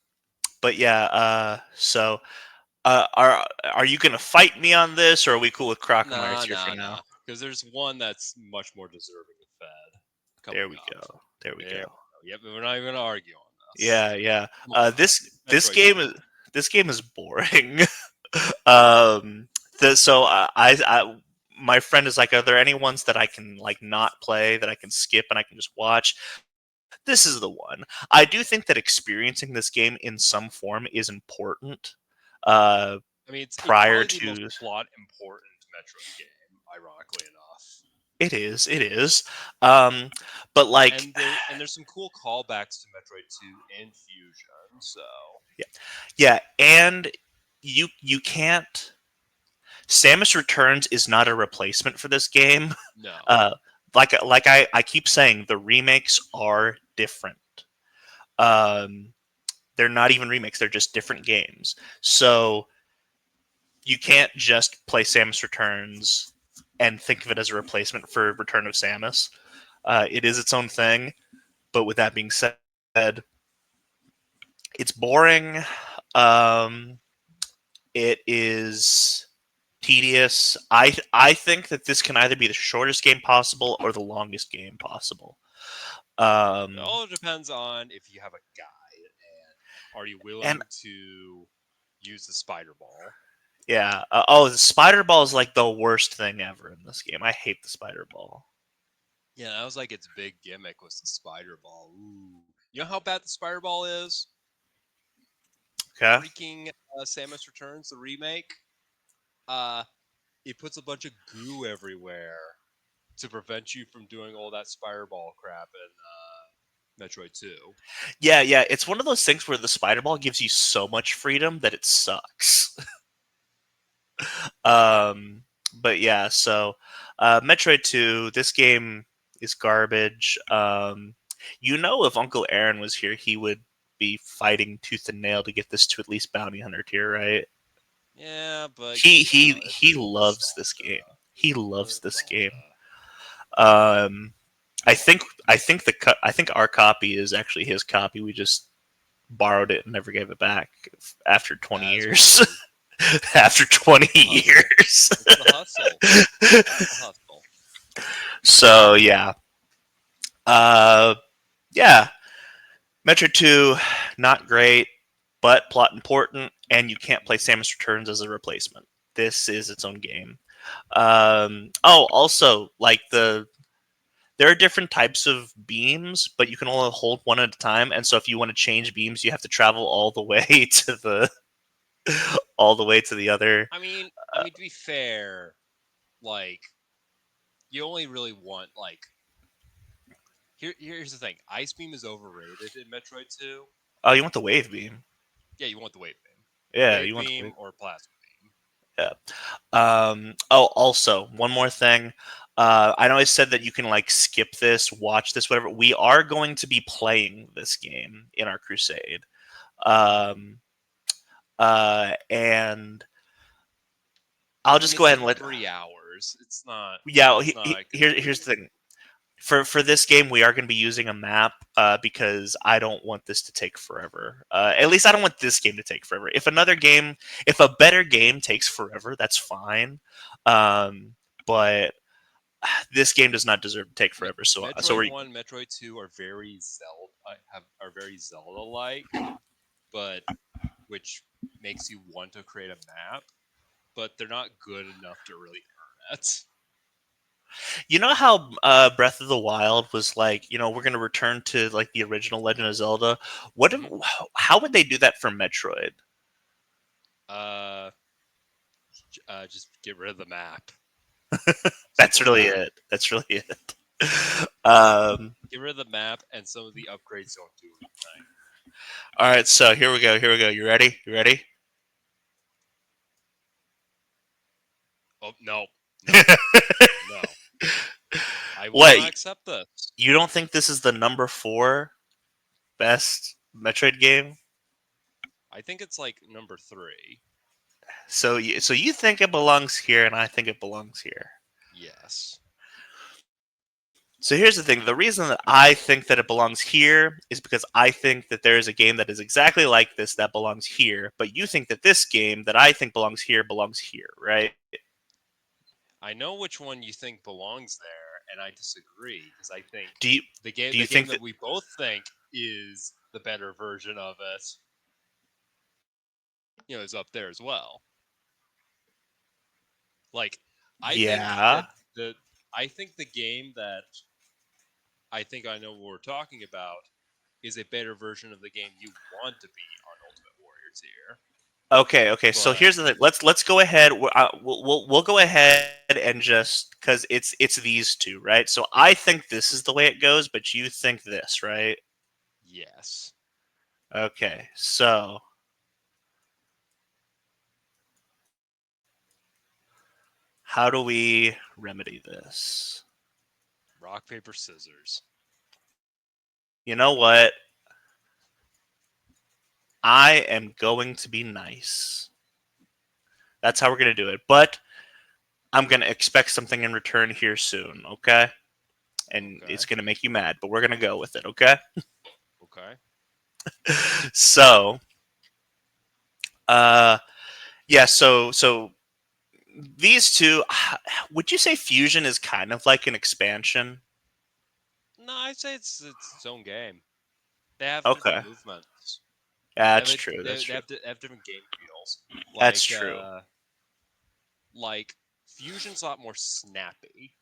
Speaker 1: but yeah. Are you gonna fight me on this, or are we cool with Crocomires
Speaker 2: Nah,
Speaker 1: here for
Speaker 2: nah,
Speaker 1: now?
Speaker 2: nah. Because there's one that's much more deserving of Fed
Speaker 1: There
Speaker 2: coming
Speaker 1: we
Speaker 2: up.
Speaker 1: go. There we
Speaker 2: There we
Speaker 1: go.
Speaker 2: go. Yep, we're not even gonna argue on this.
Speaker 1: Yeah, yeah.
Speaker 2: Come on,
Speaker 1: This
Speaker 2: Metroid
Speaker 1: game
Speaker 2: Dread.
Speaker 1: is boring. um, so my friend is like, are there any ones that I can like not play that I can skip and I can just watch? This is the one. I do think that experiencing this game in some form is important. Uh,
Speaker 2: I mean, it's
Speaker 1: prior
Speaker 2: probably the most
Speaker 1: to
Speaker 2: plot important Metroid game, ironically enough.
Speaker 1: it is. Um, but like,
Speaker 2: And there's some cool callbacks to Metroid 2 in Fusion. So
Speaker 1: yeah, yeah, and you can't. Samus Returns is not a replacement for this game.
Speaker 2: no,
Speaker 1: Uh, I keep saying, the remakes are different. Um, they're not even remakes; they're just different games. So you can't just play Samus Returns and think of it as a replacement for Return of Samus. It is its own thing. But with that being said, it's boring. Um, it is tedious. I think that this can either be the shortest game possible or the longest game possible.
Speaker 2: it
Speaker 1: Um,
Speaker 2: all depends on if you have a guide. Are you
Speaker 1: And
Speaker 2: willing to use the spider ball?
Speaker 1: yeah, oh, the spider ball is like the worst thing ever in this game. I hate the spider ball.
Speaker 2: Yeah, that was like its big gimmick was the spider ball. Ooh, you know how bad the spider ball is?
Speaker 1: Okay.
Speaker 2: Freaking Samus Returns, the remake. Uh, it puts a bunch of goo everywhere to prevent you from doing all that spider ball crap in Metroid 2.
Speaker 1: Yeah, yeah. It's one of those things where the spider ball gives you so much freedom that it sucks. um, but yeah, so Metroid 2, this game is garbage. If Uncle Aaron was here, he would be fighting tooth and nail to get this to at least bounty hunter tier, right?
Speaker 2: Yeah, but
Speaker 1: He
Speaker 2: you
Speaker 1: he
Speaker 2: know, it's
Speaker 1: he
Speaker 2: just
Speaker 1: loves this game.
Speaker 2: nostalgia.
Speaker 1: He loves this game.
Speaker 2: Nostalgia.
Speaker 1: Um, I think our copy is actually his copy. We just borrowed it and never gave it back after 20
Speaker 2: As we
Speaker 1: years.
Speaker 2: do.
Speaker 1: After 20
Speaker 2: It's the hustle.
Speaker 1: years.
Speaker 2: It's the hustle. It's the hustle.
Speaker 1: So yeah. Uh yeah. Metro 2, not great, but plot important, and you can't play
Speaker 2: Mhm.
Speaker 1: Samus Returns as a replacement. This is its own game. Also, like there are different types of beams, but you can only hold one at a time. And so, if you want to change beams, you have to travel all the way to the other.
Speaker 2: I mean, to be fair, like you only really want like here's the thing. Ice Beam is overrated in Metroid 2.
Speaker 1: Oh, you want the wave beam?
Speaker 2: Yeah, you want the wave beam.
Speaker 1: Yeah,
Speaker 2: Wave
Speaker 1: you want the wave.
Speaker 2: beam or plasma beam.
Speaker 1: Yeah. Also, one more thing. I know I said that you can like skip this, watch this, whatever. We are going to be playing this game in our crusade. Um, and
Speaker 2: I
Speaker 1: I'll
Speaker 2: mean,
Speaker 1: just go
Speaker 2: it's
Speaker 1: ahead
Speaker 2: like
Speaker 1: and let.
Speaker 2: 3 hours.
Speaker 1: Yeah,
Speaker 2: It's not gonna
Speaker 1: here's the
Speaker 2: be.
Speaker 1: thing. For this game, we are going to be using a map because I don't want this to take forever. At least I don't want this game to take forever. If a better game takes forever, that's fine. But this game does not deserve to take
Speaker 2: Me-
Speaker 1: forever. So
Speaker 2: Metroid
Speaker 1: we're
Speaker 2: 1, Metroid 2 are very Zelda are very Zelda like, but which makes you want to create a map, but they're not good enough to really earn it.
Speaker 1: you know how Breath of the Wild was like, we're going to return to like the original Legend of Zelda. What if,
Speaker 2: Hmm.
Speaker 1: how would they do that for Metroid?
Speaker 2: Uh, just get rid of the map.
Speaker 1: That's
Speaker 2: Simple as
Speaker 1: really
Speaker 2: that.
Speaker 1: it. That's really it. Um,
Speaker 2: Get rid of the map, and some of the upgrades don't do anything.
Speaker 1: all right, so here we go. Here we go. You ready? You ready?
Speaker 2: Oh no, no, no! I will
Speaker 1: What?
Speaker 2: not accept this.
Speaker 1: You don't think this is the number 4 best Metroid game?
Speaker 2: I think it's like number 3.
Speaker 1: So you think it belongs here, and I think it belongs here.
Speaker 2: Yes.
Speaker 1: So here's the thing: the reason that I think that it belongs here is because I think that there is a game that is exactly like this that belongs here, but you think that this game that I think belongs here, right?
Speaker 2: I know which one you think belongs there, and I disagree because I think
Speaker 1: Do you
Speaker 2: the
Speaker 1: do you
Speaker 2: game
Speaker 1: think
Speaker 2: that
Speaker 1: that?
Speaker 2: we both think is the better version of it, is up there as well. Like, I think
Speaker 1: Yeah.
Speaker 2: that the I think the game that I think I know what we're talking about is a better version of the game you want to be on Ultimate Warrior tier.
Speaker 1: Okay. Okay. So
Speaker 2: But
Speaker 1: here's the thing. Let's go ahead. We'll go ahead and just because it's these two, right? So I think this is the way it goes, but you think this, right?
Speaker 2: yes,
Speaker 1: Okay. So how do we remedy this?
Speaker 2: rock paper scissors.
Speaker 1: You know what? I am going to be nice. That's how we're going to do it. But I'm going to expect something in return here soon, okay? And it's
Speaker 2: Okay,
Speaker 1: going to make you mad, but we're going to go with it, okay?
Speaker 2: okay.
Speaker 1: So, uh yeah, so these two, would you say Fusion is kind of like an expansion?
Speaker 2: No, I'd say it's its own game. They have different
Speaker 1: Okay.
Speaker 2: movements.
Speaker 1: That's true. That's
Speaker 2: They
Speaker 1: true.
Speaker 2: have different game feels.
Speaker 1: That's
Speaker 2: Like
Speaker 1: true.
Speaker 2: like Fusion's a lot more snappy.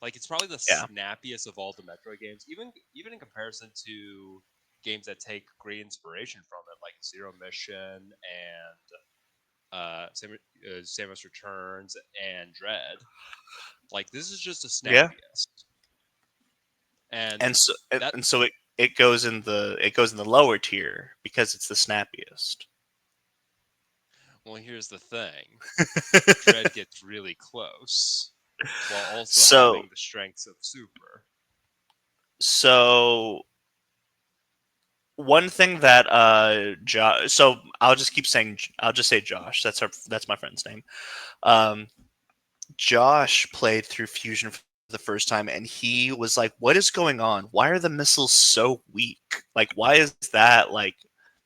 Speaker 2: Like it's probably the
Speaker 1: Yeah.
Speaker 2: snappiest of all the Metroid games, even in comparison to games that take great inspiration from it, like Zero Mission and Samus Returns and Dread. Like this is just the
Speaker 1: Yeah.
Speaker 2: snappiest, and
Speaker 1: And so
Speaker 2: that
Speaker 1: and so it goes in the lower tier because it's the snappiest.
Speaker 2: well, here's the thing: Dread gets really close, while also
Speaker 1: so
Speaker 2: having the strengths of Super.
Speaker 1: so one thing that so I'll just say Josh. That's my friend's name. Um, Josh played through Fusion for the first time, and he was like, "What is going on? Why are the missiles so weak? Like, why is that? Like,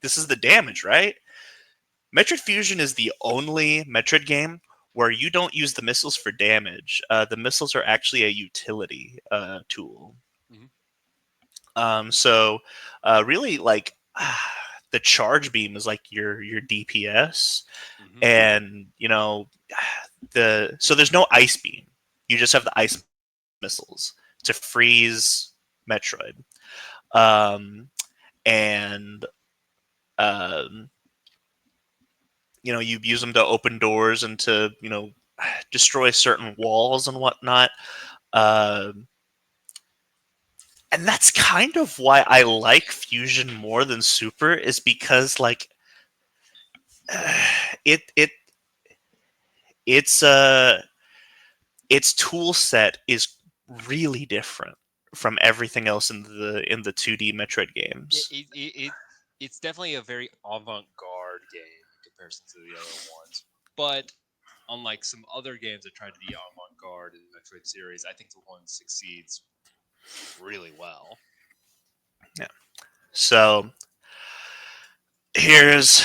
Speaker 1: this is the damage, right?" Metroid Fusion is the only Metroid game where you don't use the missiles for damage. The missiles are actually a utility tool.
Speaker 2: Hmm.
Speaker 1: So really, like the charge beam is like your DPS,
Speaker 2: Hmm.
Speaker 1: and so there's no ice beam. You just have the ice missiles to freeze Metroid, um, and um, you use them to open doors and to destroy certain walls and whatnot. Um, and that's kind of why I like Fusion more than Super, is because like it its its tool set is really different from everything else in the 2D Metroid
Speaker 2: it,
Speaker 1: games.
Speaker 2: it, it, it it's definitely a very avant-garde game in comparison to the other ones. But unlike some other games that tried to be avant-garde in the Metroid series, I think the one succeeds really well.
Speaker 1: Yeah. So here's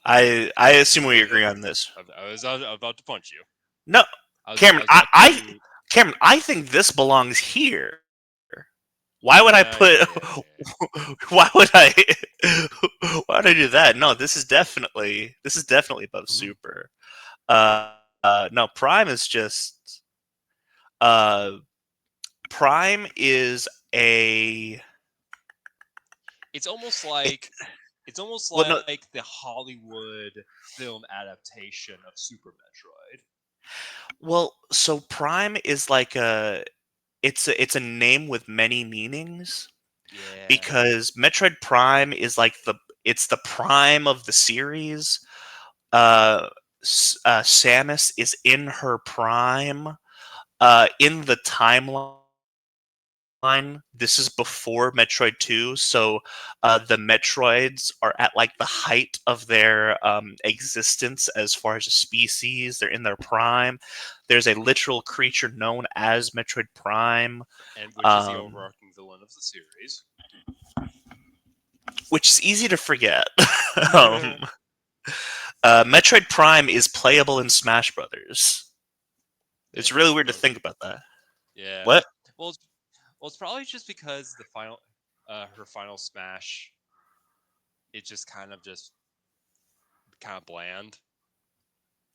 Speaker 1: I assume we agree on this.
Speaker 2: I was about to punch you.
Speaker 1: No,
Speaker 2: I
Speaker 1: Cameron,
Speaker 2: was about to.
Speaker 1: Cameron, I think this belongs here. Why would I put?
Speaker 2: Yeah.
Speaker 1: Why would I? Why would I do that? No, this is definitely above
Speaker 2: Hmm.
Speaker 1: Super. No, Prime is just uh, Prime is a
Speaker 2: It's almost
Speaker 1: it,
Speaker 2: like
Speaker 1: well, no,
Speaker 2: the Hollywood film adaptation of Super Metroid.
Speaker 1: so Prime is like it's a name with many meanings,
Speaker 2: Yeah.
Speaker 1: because Metroid Prime is like it's the prime of the series. Uh, Samus is in her prime. In the timeline, this is before Metroid 2, so the Metroids are at like the height of their existence as far as a species. They're in their prime. There's a literal creature known as Metroid Prime,
Speaker 2: And which is the
Speaker 1: um,
Speaker 2: overarching villain of the series.
Speaker 1: which is easy to forget. um, Metroid Prime is playable in Smash Brothers. It's
Speaker 2: Damn,
Speaker 1: really weird to
Speaker 2: bro.
Speaker 1: think about that.
Speaker 2: Yeah.
Speaker 1: What?
Speaker 2: Well, it's probably just because the final, her final smash, it's just kind of bland.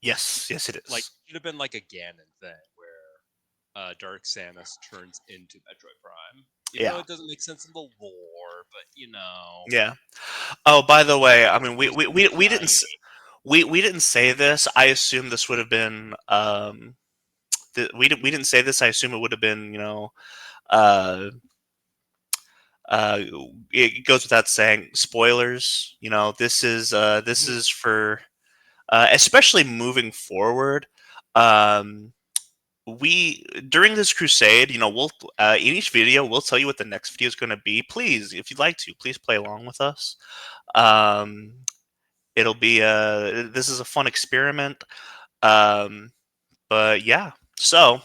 Speaker 1: Yes, yes, it
Speaker 2: Like
Speaker 1: is.
Speaker 2: it should have been like a Ganon thing where Dark Samus turns into Metroid Prime, even though
Speaker 1: Yeah,
Speaker 2: it doesn't make sense in the lore. But
Speaker 1: yeah. Oh, by the way, I mean,
Speaker 2: she's really tiny.
Speaker 1: we didn't say this. I assume this would have been we didn't say this. I assume it would have been uh uh it goes without saying, spoilers. This is for especially moving forward. Um, we during this crusade, we'll in each video we'll tell you what the next video is going to be. Please, if you'd like to, please play along with us. Um, it'll be this is a fun experiment. Um, but yeah, so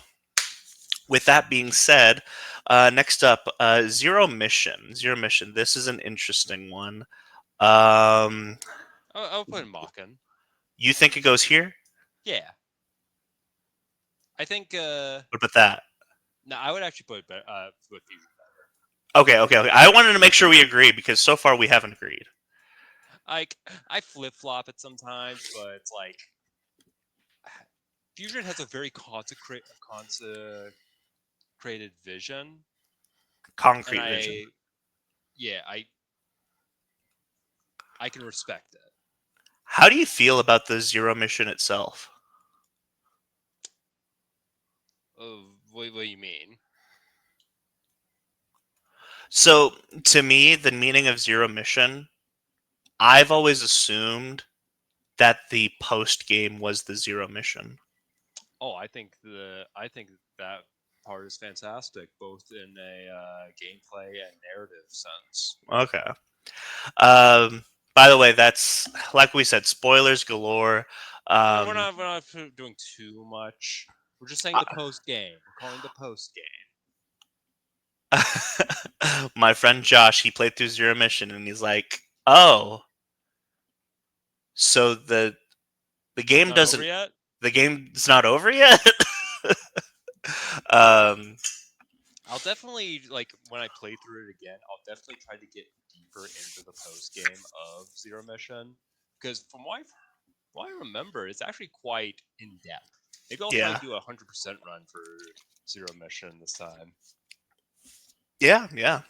Speaker 1: with that being said, next up, Zero Mission. Zero Mission. This is an interesting one. Um,
Speaker 2: I'll put in Makken.
Speaker 1: you think it goes here?
Speaker 2: Yeah, I think.
Speaker 1: What about that?
Speaker 2: No, I would actually put Fusion better.
Speaker 1: Okay, okay, okay. I wanted to make sure we agree because so far we haven't agreed.
Speaker 2: Like I flip flop it sometimes, but it's like Fusion has a very consecrated vision, and
Speaker 1: Concrete vision.
Speaker 2: yeah, I can respect it.
Speaker 1: How do you feel about the Zero mission itself?
Speaker 2: What do you mean?
Speaker 1: So, to me, the meaning of Zero mission, I've always assumed that the post game was the Zero mission.
Speaker 2: Oh, I think that part is fantastic, both in a gameplay and narrative sense.
Speaker 1: Okay. Um, by the way, that's like we said, spoilers galore. Um,
Speaker 2: We're not doing too much. We're just saying the
Speaker 1: I-
Speaker 2: post game. We're calling the post game.
Speaker 1: my friend Josh, he played through Zero Mission, and he's like, "Oh, so the
Speaker 2: It's
Speaker 1: game
Speaker 2: not over
Speaker 1: doesn't,
Speaker 2: yet.
Speaker 1: the game's not over yet." um,
Speaker 2: I'll definitely like when I play through it again. I'll definitely try to get deeper into the post game of Zero Mission because from what I remember, it's actually quite in depth. Maybe I'll try
Speaker 1: yeah,
Speaker 2: to do a 100% run for Zero Mission this time.
Speaker 1: yeah.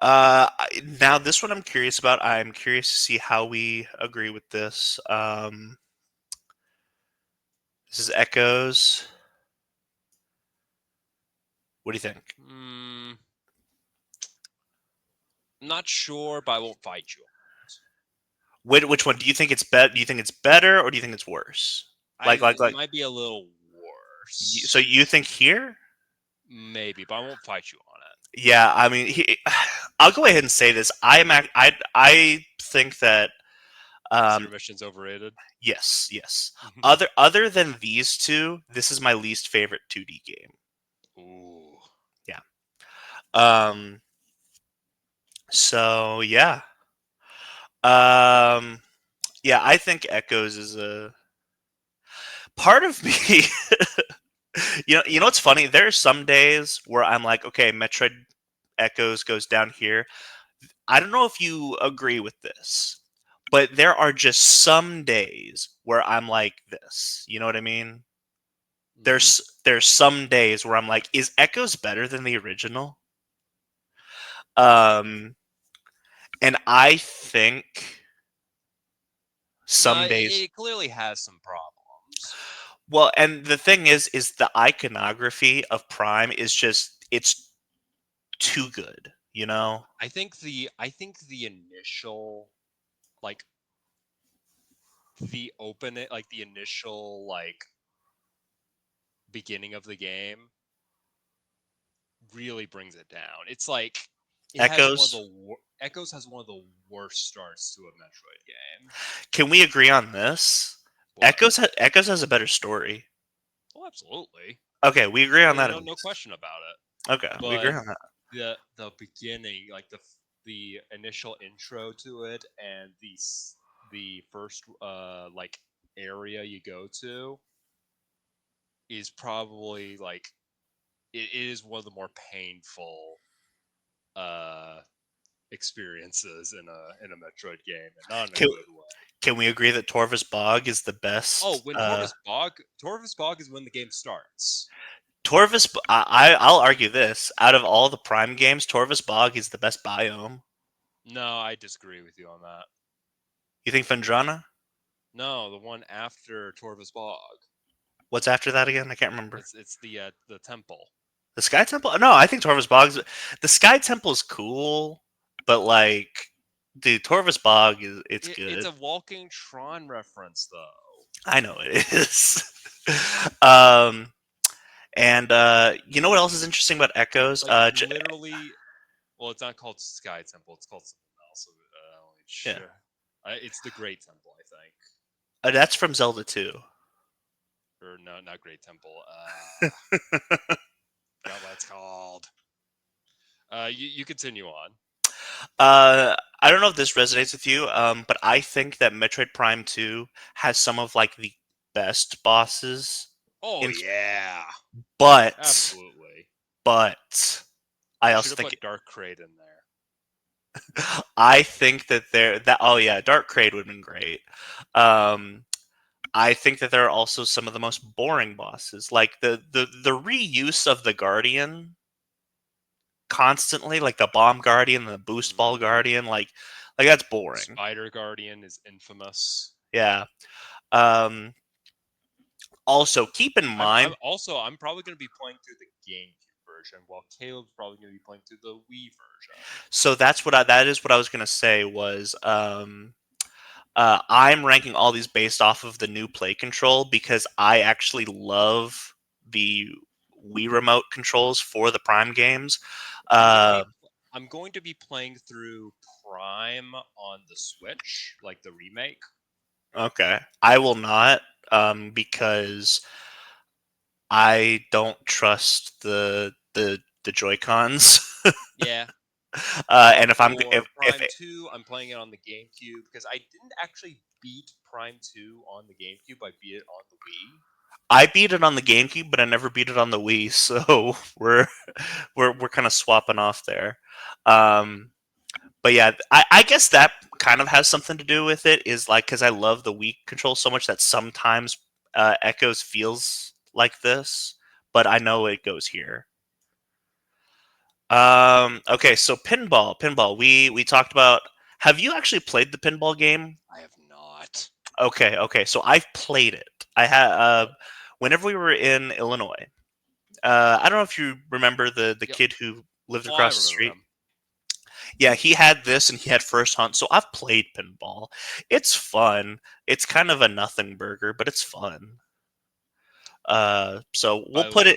Speaker 1: Now this one I'm curious about. I'm curious to see how we agree with this. This is Echoes. What do you think?
Speaker 2: Hmm, not sure, but I won't fight you.
Speaker 1: Which one do you think it's better? Do you think it's better, or do you think it's worse?
Speaker 2: It might be a little
Speaker 1: So
Speaker 2: worse,
Speaker 1: you think here?
Speaker 2: maybe, but I won't fight you on it.
Speaker 1: Yeah, I mean, I'll go ahead and say this. I think that
Speaker 2: Zero
Speaker 1: um,
Speaker 2: Mission's overrated.
Speaker 1: yes. Other than these two, this is my least favorite 2D game.
Speaker 2: Ooh,
Speaker 1: Yeah. Um. So yeah. Um. Yeah, I think Echoes is a part of me. You know what's funny? There are some days where I'm like, okay, Metroid Echoes goes down here. I don't know if you agree with this, but there are just some days where I'm like this. You know what I mean?
Speaker 2: mm-hmm.
Speaker 1: There's some days where I'm like, is Echoes better than the original? Um, and I think
Speaker 2: No,
Speaker 1: some days.
Speaker 2: it clearly has some problems.
Speaker 1: Well, and the thing is the iconography of Prime is just it's too good. You know?
Speaker 2: I think the initial like the open it like the initial like beginning of the game really brings it down. It's like it has one of
Speaker 1: Echoes.
Speaker 2: the Echoes has one of the worst starts to a Metroid game.
Speaker 1: Can we agree on this?
Speaker 2: What?
Speaker 1: Echoes has a better story.
Speaker 2: Oh, absolutely.
Speaker 1: Okay, we agree on that at
Speaker 2: No
Speaker 1: least.
Speaker 2: question about it.
Speaker 1: Okay, we agree
Speaker 2: But
Speaker 1: on that.
Speaker 2: the beginning, like the initial intro to it, and the first like area you go to is probably like it is one of the more painful uh experiences in a Metroid game, and not in a
Speaker 1: Can,
Speaker 2: good way.
Speaker 1: can we agree that Torvus Bog is the
Speaker 2: Oh,
Speaker 1: best?
Speaker 2: when Torvus Bog is when the game starts.
Speaker 1: I'll argue this. Out of all the Prime games, Torvus Bog is the best biome.
Speaker 2: No, I disagree with you on that.
Speaker 1: You think Fendrana?
Speaker 2: No, the one after Torvus Bog.
Speaker 1: What's after that again? I can't remember.
Speaker 2: It's the temple.
Speaker 1: The Sky Temple? No, I think Torvus Bog's. The Sky Temple is cool, but like, dude, Torvus Bog is it's
Speaker 2: It's
Speaker 1: good.
Speaker 2: a walking Tron reference, though.
Speaker 1: I know it is. um, and you know what else is interesting about Echoes?
Speaker 2: Like literally, well, it's not called Sky Temple. It's called something else.
Speaker 1: Yeah,
Speaker 2: It's the Great Temple, I think,
Speaker 1: that's from Zelda 2.
Speaker 2: or no, not Great Temple. Forgot what it's called. You continue on.
Speaker 1: I don't know if this resonates with you, but I think that Metroid Prime 2 has some of like the best bosses.
Speaker 2: Oh
Speaker 1: In,
Speaker 2: yeah,
Speaker 1: but
Speaker 2: absolutely.
Speaker 1: but I
Speaker 2: You
Speaker 1: also
Speaker 2: should have
Speaker 1: think
Speaker 2: put Dark Crate in there.
Speaker 1: I think that oh yeah, Dark Crate would have been great. Um, I think that there are also some of the most boring bosses, like the reuse of the Guardian constantly, like the Bomb Guardian, the Boost Ball
Speaker 2: Mm,
Speaker 1: Guardian, like that's boring.
Speaker 2: Spider Guardian is infamous.
Speaker 1: Yeah. Um, Also, keep in
Speaker 2: I'm
Speaker 1: mind.
Speaker 2: also I'm probably going to be playing through the GameCube version, while Caleb's probably going to be playing through the Wii version.
Speaker 1: So that is what I was gonna say was I'm ranking all these based off of the new play control because I actually love the Wii remote controls for the Prime games.
Speaker 2: I'm going to be
Speaker 1: Uh,
Speaker 2: I'm going to be playing through Prime on the Switch, like the remake.
Speaker 1: okay, I will not because I don't trust the Joy Cons.
Speaker 2: Yeah.
Speaker 1: And if I'm
Speaker 2: For
Speaker 1: if
Speaker 2: Prime 2, I'm playing it on the GameCube because I didn't actually beat Prime 2 on the GameCube. I beat it on the Wii.
Speaker 1: I beat it on the GameCube, but I never beat it on the Wii, so we're kind of swapping off there. Um, but yeah, I guess that kind of has something to do with it. Is like because I love the Wii control so much that sometimes Echoes feels like this, but I know it goes here. Okay, so pinball. We talked about. Have you actually played the pinball game?
Speaker 2: I have not.
Speaker 1: Okay. So I've played it. I had whenever we were in Illinois. I don't know if you remember the
Speaker 2: Yep.
Speaker 1: kid who lived
Speaker 2: Oh, I
Speaker 1: across the
Speaker 2: remember
Speaker 1: street.
Speaker 2: him.
Speaker 1: Yeah, he had this and he had First Hunt. So I've played pinball. It's fun. It's kind of a nothing burger, but it's fun. So we'll
Speaker 2: By the
Speaker 1: put it
Speaker 2: way,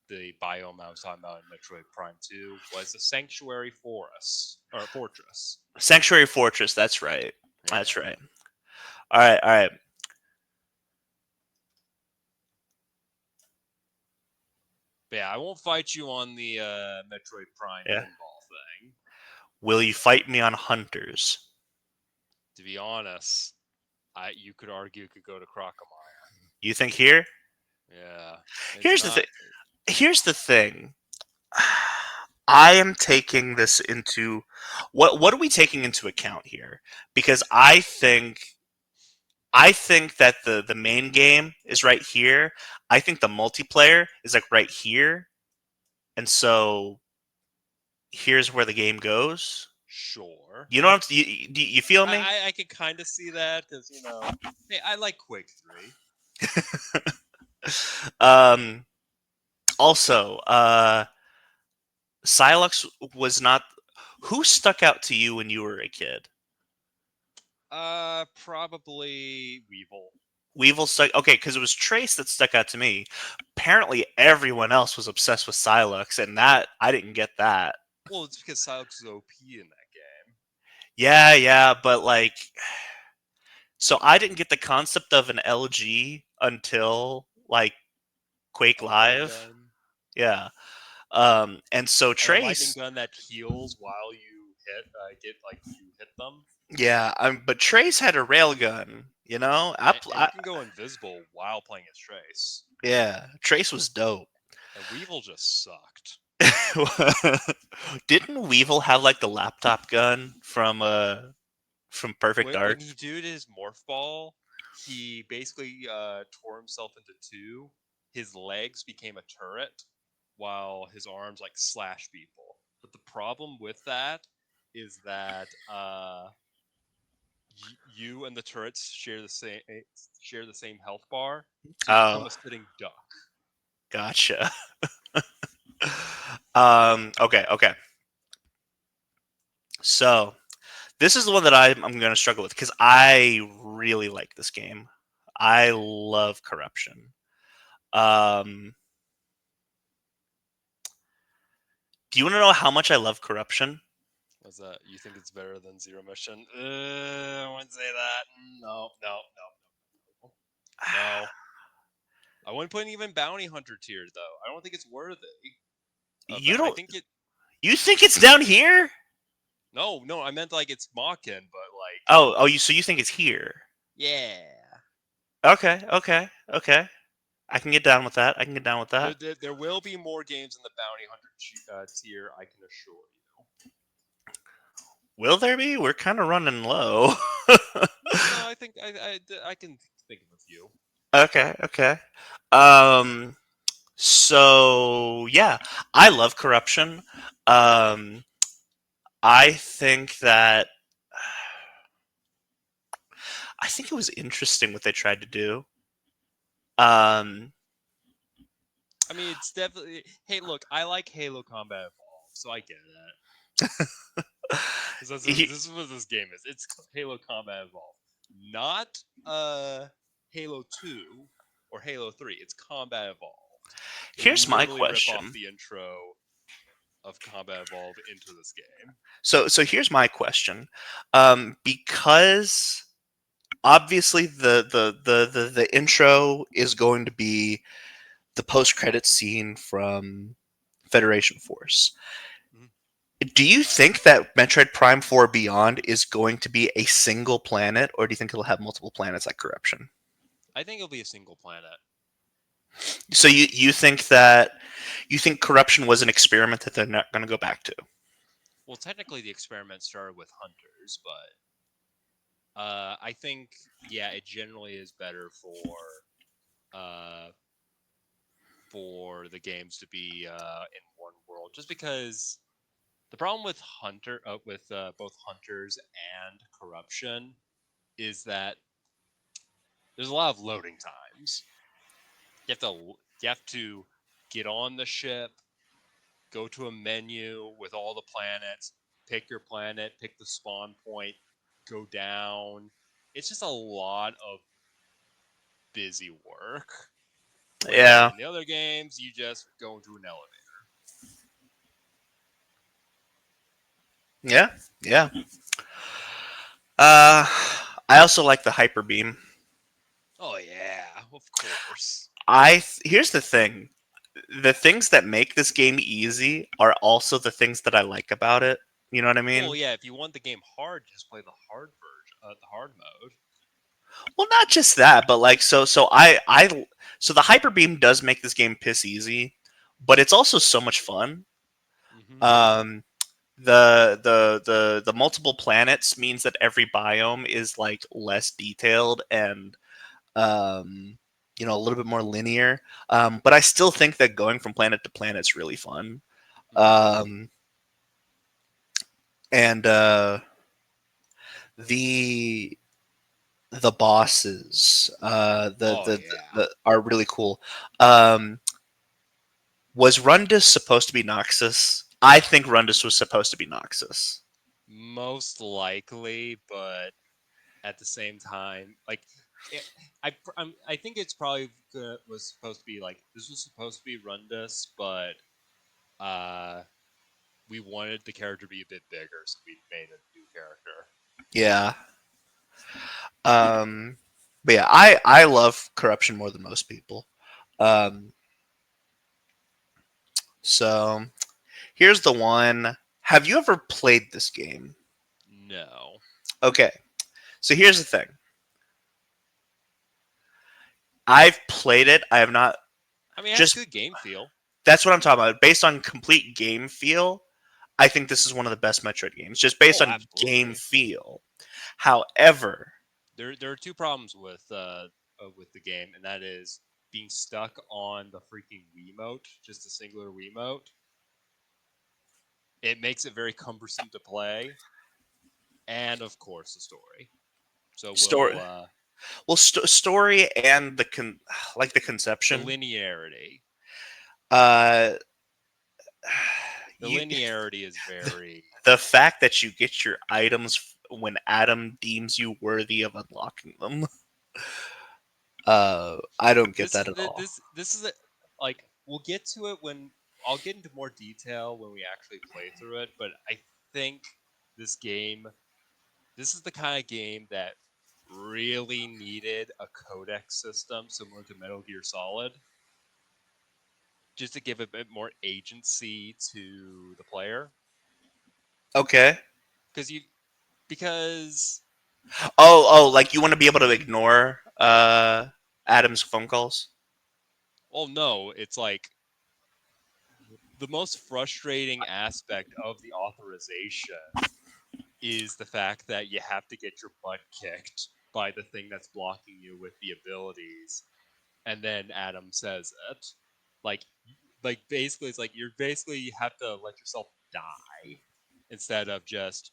Speaker 2: the biome I was talking about in Metroid Prime 2 was the Sanctuary Forest or Fortress.
Speaker 1: Sanctuary Fortress. That's right. That's
Speaker 2: Yeah.
Speaker 1: right. All right.
Speaker 2: But yeah, I won't fight you on the Metroid Prime
Speaker 1: Yeah.
Speaker 2: pinball thing.
Speaker 1: Will you fight me on Hunters?
Speaker 2: To be honest, you could argue it could go to Crocomire.
Speaker 1: You think here?
Speaker 2: Yeah, it's
Speaker 1: Here's the thing.
Speaker 2: not.
Speaker 1: Here's the thing. I am taking this into what are we taking into account here? Because I think that the main game is right here. I think the multiplayer is like right here, and so here's where the game goes.
Speaker 2: Sure.
Speaker 1: You know what you feel me?
Speaker 2: I can kind of see that because hey, I like Quake 3.
Speaker 1: um, Also, Silux was not. Who stuck out to you when you were a kid?
Speaker 2: Probably Weevil.
Speaker 1: Weevil stuck. Okay, because it was Trace that stuck out to me. Apparently, everyone else was obsessed with Silux, and that I didn't get that.
Speaker 2: Well, it's because Silex is OP in that game.
Speaker 1: Yeah, but like, so I didn't get the concept of an LG until like Quake
Speaker 2: A lighting
Speaker 1: Live.
Speaker 2: gun
Speaker 1: Yeah. And so
Speaker 2: and a lightning
Speaker 1: Trace,
Speaker 2: gun that heals while you hit them,
Speaker 1: yeah, but Trace had a railgun. You know,
Speaker 2: and you can go invisible while playing as Trace.
Speaker 1: yeah, Trace was dope.
Speaker 2: And Weevil just sucked.
Speaker 1: Didn't Weevil have like the laptop gun from Perfect
Speaker 2: When
Speaker 1: Dark?
Speaker 2: he did his morph ball, he basically tore himself into two. His legs became a turret, while his arms like slash people. But the problem with that is that you and the turrets share the same health bar, so you become
Speaker 1: Oh,
Speaker 2: a sitting duck.
Speaker 1: gotcha. Okay. So this is the one that I'm going to struggle with because I really like this game. I love Corruption. Um, do you want to know how much I love Corruption?
Speaker 2: What's that? You think it's better than Zero Mission? I wouldn't say that. No. No. I wouldn't put even Bounty Hunter tier though. I don't think it's worthy of
Speaker 1: You
Speaker 2: that. I
Speaker 1: don't.
Speaker 2: think it.
Speaker 1: You think it's down here?
Speaker 2: No. I meant like it's Makin, but like,
Speaker 1: Oh. So you think it's here?
Speaker 2: yeah.
Speaker 1: Okay. I can get down with that. I can get down with that.
Speaker 2: There will be more games in the Bounty Hunter tier. I can assure you.
Speaker 1: Will there be? We're kind of running low.
Speaker 2: No, I think I can think of a few.
Speaker 1: Okay, okay. Um, so yeah, I love corruption. Um, I think that I think it was interesting what they tried to do. Um,
Speaker 2: I mean, it's definitely. Hey, look, I like Halo Combat Evolved, so I get it. Because
Speaker 1: he-
Speaker 2: this is what this game is. It's Halo Combat Evolved, not Halo 2 or Halo 3. It's Combat Evolved. They
Speaker 1: Here's my
Speaker 2: literally rip off
Speaker 1: question.
Speaker 2: the intro of Combat Evolved into this game.
Speaker 1: So here's my question. Because obviously the intro is going to be the post credit scene from Federation Force.
Speaker 2: Mhm.
Speaker 1: Do you think that Metroid Prime 4 Beyond is going to be a single planet, or do you think it'll have multiple planets like Corruption?
Speaker 2: I think it'll be a single planet.
Speaker 1: So you think Corruption was an experiment that they're not going to go back to?
Speaker 2: Well, technically, the experiment started with hunters, but I think yeah, it generally is better uh, for the games to be in one world, just because the problem with both hunters and corruption is that there's a lot of loading times. You have to get on the ship, go to a menu with all the planets, pick your planet, pick the spawn point, go down. It's just a lot of busy work. Where
Speaker 1: Yeah,
Speaker 2: in the other games, you just go into an elevator.
Speaker 1: yeah, yeah. Uh, I also like the hyper beam.
Speaker 2: Oh yeah, of course.
Speaker 1: Here's the thing: the things that make this game easy are also the things that I like about it. You know what I
Speaker 2: Well,
Speaker 1: mean?
Speaker 2: yeah. If you want the game hard, just play the hard version, the hard mode.
Speaker 1: Well, not just that, but like so the hyper beam does make this game piss easy, but it's also so much fun.
Speaker 2: Hmm.
Speaker 1: Um, the multiple planets means that every biome is like less detailed and a little bit more linear. But I still think that going from planet to planet is really fun.
Speaker 2: Hmm.
Speaker 1: Um, and the the bosses
Speaker 2: Oh yeah.
Speaker 1: the are really cool. Um, was Rundus supposed to be Noxus? I think Rundus was supposed to be Noxus.
Speaker 2: Most likely, but at the same time, like, it, I think it's probably was supposed to be like this was supposed to be Rundus, but uh, we wanted the character to be a bit bigger, so we made a new character.
Speaker 1: Yeah. Um, but yeah, I love corruption more than most people. Um, so here's the one. Have you ever played this game?
Speaker 2: No.
Speaker 1: Okay, so here's the thing. I've played it. I have not
Speaker 2: I mean, it has
Speaker 1: just.
Speaker 2: good game feel.
Speaker 1: That's what I'm talking about. Based on complete game feel, I think this is one of the best Metroid games. Just based
Speaker 2: Oh,
Speaker 1: on game
Speaker 2: absolutely.
Speaker 1: feel. However,
Speaker 2: There are two problems with the game, and that is being stuck on the freaking Wiimote, just a singular Wiimote. It makes it very cumbersome to play, and of course the story. So
Speaker 1: story. Well, story and like the
Speaker 2: the
Speaker 1: conception.
Speaker 2: linearity.
Speaker 1: Uh,
Speaker 2: The
Speaker 1: you
Speaker 2: linearity is very.
Speaker 1: the fact that you get your items when Adam deems you worthy of unlocking them. I don't get that at all.
Speaker 2: This is a, like we'll get to it when I'll get into more detail when we actually play through it. But I think this game, this is the kind of game that really needed a codex system similar to Metal Gear Solid, just to give a bit more agency to the player.
Speaker 1: Okay.
Speaker 2: Because you because
Speaker 1: Like you want to be able to ignore Adam's phone calls?
Speaker 2: oh no, it's like the most frustrating aspect of the authorization is the fact that you have to get your butt kicked by the thing that's blocking you with the abilities, and then Adam says it. Like, basically, it's like you're basically you have to let yourself die instead of just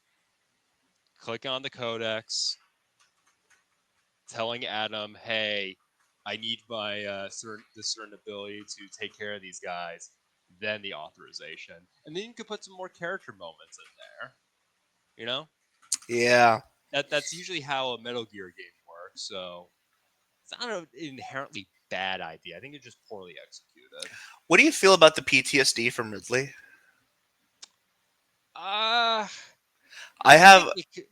Speaker 2: clicking on the codex, telling Adam, "Hey, I need my certain ability to take care of these guys." Then the authorization, and then you could put some more character moments in there. You know,
Speaker 1: Yeah.
Speaker 2: that's usually how a Metal Gear game works. So it's not an inherently bad idea. I think it's just poorly executed.
Speaker 1: What do you feel about the PTSD from Ridley?
Speaker 2: Uh
Speaker 1: I
Speaker 2: I think
Speaker 1: have
Speaker 2: it could,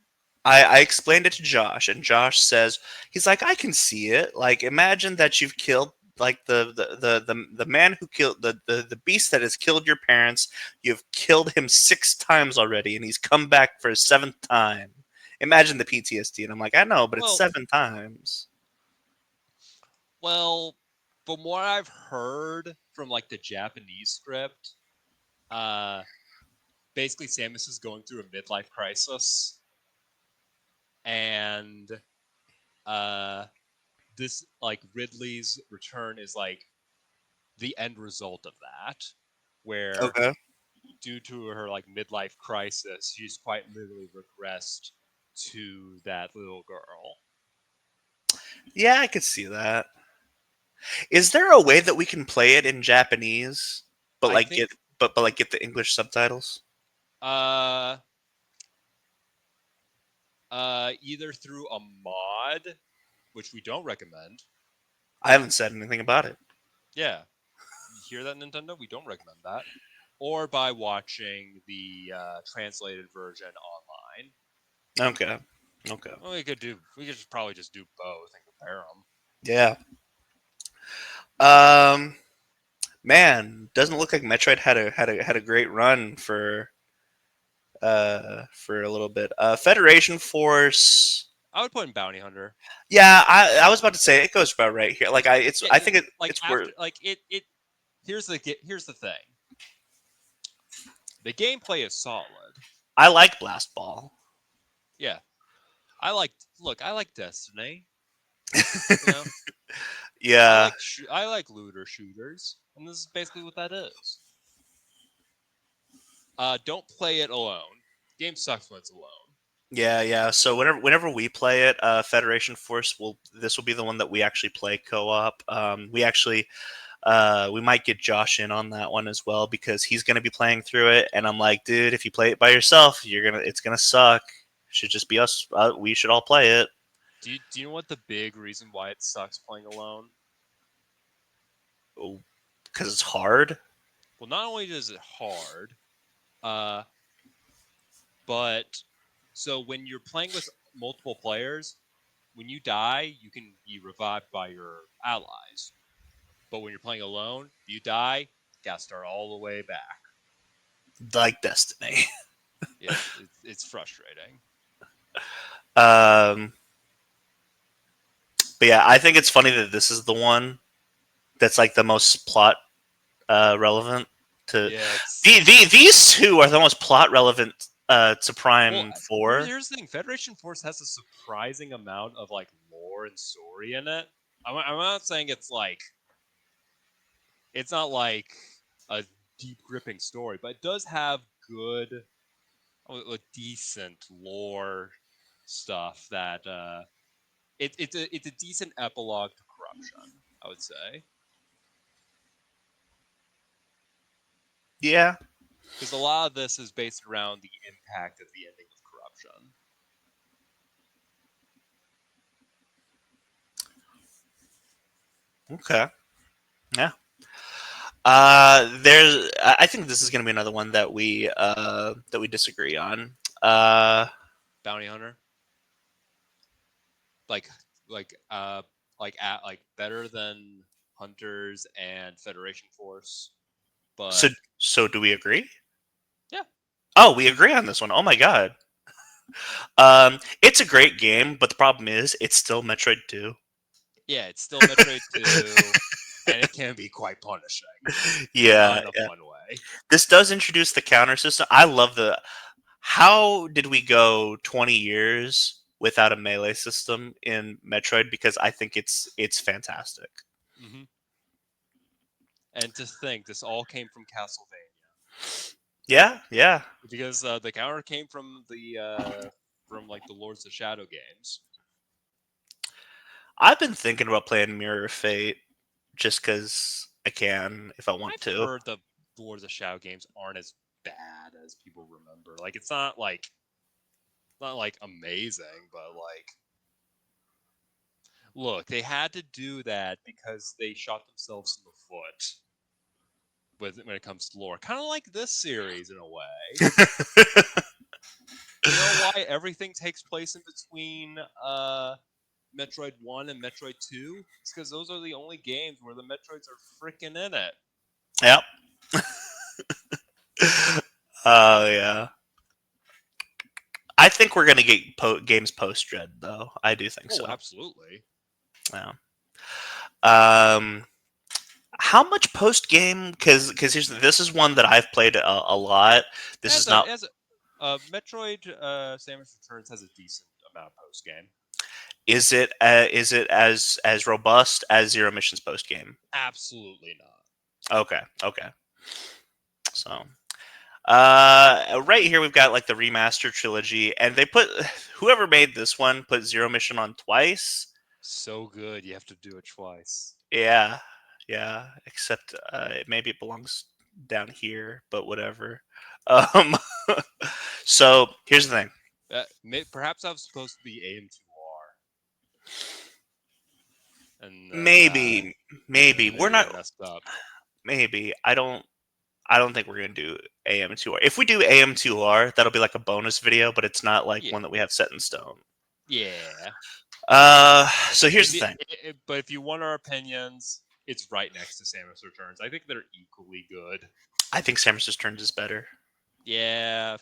Speaker 1: I explained it to Josh, and Josh says he's like, I can see it. Like, imagine that you've killed like the man who killed the beast that has killed your parents. You've killed him 6 times already, and he's come back for a 7th time. Imagine the PTSD, and I'm like, I know, but it's
Speaker 2: well,
Speaker 1: 7 times.
Speaker 2: well, from what I've heard from like the Japanese script, uh, basically Samus is going through a midlife crisis, and uh, this like Ridley's return is like the end result of that, where
Speaker 1: Okay.
Speaker 2: due to her like midlife crisis, she's quite literally regressed to that little girl.
Speaker 1: Yeah, I could see that. Is there a way that we can play it in Japanese, but
Speaker 2: I
Speaker 1: like get
Speaker 2: think
Speaker 1: but like get the English subtitles?
Speaker 2: uh either through a mod, which we don't recommend.
Speaker 1: I haven't said anything about it.
Speaker 2: Yeah, you hear that, Nintendo? We don't recommend that. Or by watching the translated version online.
Speaker 1: Okay. Okay.
Speaker 2: Well, we could just probably just do both and compare them.
Speaker 1: Yeah. Um. Man, doesn't look like Metroid had a great run for a little bit. Federation Force.
Speaker 2: I would put in Bounty Hunter.
Speaker 1: Yeah, I was about to say it goes about right here. Like
Speaker 2: Yeah,
Speaker 1: I think
Speaker 2: like
Speaker 1: it's where
Speaker 2: after like it. Here's the thing. The gameplay is solid.
Speaker 1: I like Blast Ball.
Speaker 2: Yeah, I like Destiny. You know,
Speaker 1: Yeah,
Speaker 2: I like looter shooters, and this is basically what that is. Don't play it alone. Game sucks when it's alone.
Speaker 1: yeah. So whenever we play it, Federation Force will this will be the one that we actually play co-op. We actually we might get Josh in on that one as well because he's going to be playing through it, and I'm like, dude, if you play it by yourself, it's gonna suck. It should just be us. We should all play it.
Speaker 2: Do you know what the big reason why it sucks playing alone?
Speaker 1: Because it's hard.
Speaker 2: Well, not only is it hard, uh, but so when you're playing with multiple players, when you die, you can be revived by your allies. But when you're playing alone, you die, gotta start all the way back.
Speaker 1: Like Destiny.
Speaker 2: Yeah, it's frustrating.
Speaker 1: um, but yeah, I think it's funny that this is the one that's like the most plot relevant to
Speaker 2: Yeah, it's
Speaker 1: these two are the most plot relevant to
Speaker 2: well.
Speaker 1: Prime Four.
Speaker 2: Here's the thing: Federation Force has a surprising amount of like lore and story in it. I'm not saying it's not like a deep gripping story, but it does have good, decent lore stuff that it's a decent epilogue to corruption, I would say,
Speaker 1: Yeah.
Speaker 2: because a lot of this is based around the impact of the ending of corruption.
Speaker 1: Okay. Yeah. There's. I think this is going to be another one that we disagree on. Uh,
Speaker 2: Bounty Hunter, like like uh like better than Hunters and Federation Force,
Speaker 1: so
Speaker 2: but
Speaker 1: so do we agree?
Speaker 2: yeah,
Speaker 1: Oh, we agree on this one. Oh my god. It's a great game, but the problem is it's still Metroid 2.
Speaker 2: yeah, it's still Metroid 2, and it can be quite punishing, but not
Speaker 1: Yeah,
Speaker 2: in a
Speaker 1: yeah.
Speaker 2: fun way.
Speaker 1: This does introduce the counter system. I love the how did we go 20 years without a melee system in Metroid? Because I think it's fantastic.
Speaker 2: Hmm. And to think, this all came from Castlevania
Speaker 1: Yeah, yeah.
Speaker 2: because the counter came from like the Lords of Shadow games.
Speaker 1: I've been thinking about playing Mirror of Fate just because I can if I want
Speaker 2: I've
Speaker 1: to.
Speaker 2: heard the Lords of Shadow games aren't as bad as people remember. Like it's not like amazing, but like look, they had to do that because they shot themselves in the foot when it comes to lore. Kind of like this series in a way. You know why everything takes place in between Metroid 1 and Metroid 2? It's because those are the only games where the Metroids are freaking in it.
Speaker 1: Yep. Oh yeah. I think we're gonna get games post Dread though. I do think
Speaker 2: Oh,
Speaker 1: so.
Speaker 2: absolutely.
Speaker 1: Yeah. Um, how much post game? Because this is one that I've played a lot. This is not.
Speaker 2: As a Metroid Samus Returns has a decent amount of post game.
Speaker 1: Is it as robust as Zero Missions post game?
Speaker 2: Absolutely not.
Speaker 1: Okay. Okay. So right here we've got like the remaster trilogy, and they put whoever made this one put Zero Mission on twice.
Speaker 2: So good, you have to do it twice.
Speaker 1: Yeah, yeah. Except maybe it belongs down here, but whatever. Um, so here's the thing.
Speaker 2: Perhaps I was supposed to be AM2R, and
Speaker 1: Maybe, maybe we're
Speaker 2: maybe I
Speaker 1: not.
Speaker 2: messed up.
Speaker 1: Maybe I don't. I don't think we're gonna do AM2R. If we do AM2R, that'll be like a bonus video, but it's not like
Speaker 2: Yeah,
Speaker 1: one that we have set in stone.
Speaker 2: yeah.
Speaker 1: So here's the thing.
Speaker 2: But if you want our opinions, it's right next to Samus Returns. I think they're equally good.
Speaker 1: I think Samus Turns is better.
Speaker 2: Yeah,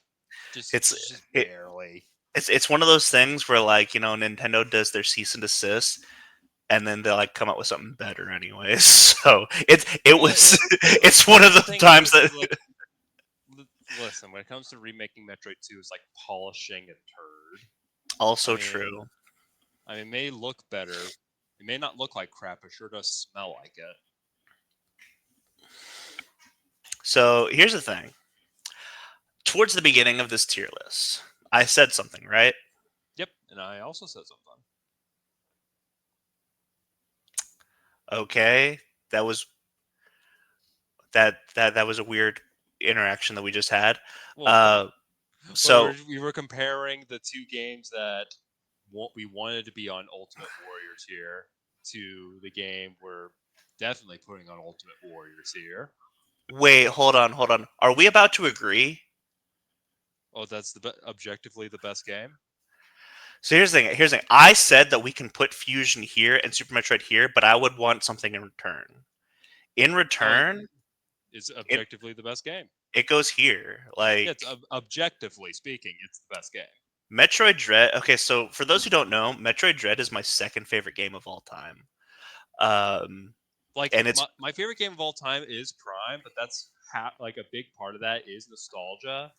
Speaker 1: It's
Speaker 2: just
Speaker 1: it,
Speaker 2: barely.
Speaker 1: it's one of those things where like Nintendo does their cease and desist, and then they like come up with something better anyways. So it
Speaker 2: Well,
Speaker 1: was it's one of
Speaker 2: the
Speaker 1: those
Speaker 2: thing
Speaker 1: times
Speaker 2: is,
Speaker 1: that
Speaker 2: look, listen. When it comes to remaking Metroid 2, it's like polishing a turd. I
Speaker 1: also
Speaker 2: mean,
Speaker 1: true.
Speaker 2: it may look better. It may not look like crap. It sure does smell like it.
Speaker 1: So here's the thing. Towards the beginning of this tier list, I said something, right?
Speaker 2: Yep. And I also said something.
Speaker 1: Okay, that was that was a weird interaction that we just had.
Speaker 2: Well, what?
Speaker 1: Uh, so
Speaker 2: We were comparing the two games that we wanted to be on Ultimate Warrior tier to the game we're definitely putting on Ultimate Warrior tier.
Speaker 1: wait, hold on. Are we about to agree?
Speaker 2: Oh, that's objectively the best game.
Speaker 1: So here's the thing. Here's the thing. I said that we can put Fusion here and Super Metroid here, but I would want something in return. In
Speaker 2: Oh,
Speaker 1: return,
Speaker 2: it's
Speaker 1: it
Speaker 2: objectively the best game.
Speaker 1: it goes here.
Speaker 2: Yeah,
Speaker 1: Like
Speaker 2: it's objectively speaking, it's the best game.
Speaker 1: Metroid Dread. Okay, so for those who don't know, Metroid Dread is my second favorite game of all time. Um,
Speaker 2: Like
Speaker 1: and it's
Speaker 2: my favorite game of all time is Prime, but that's like a big part of that is nostalgia.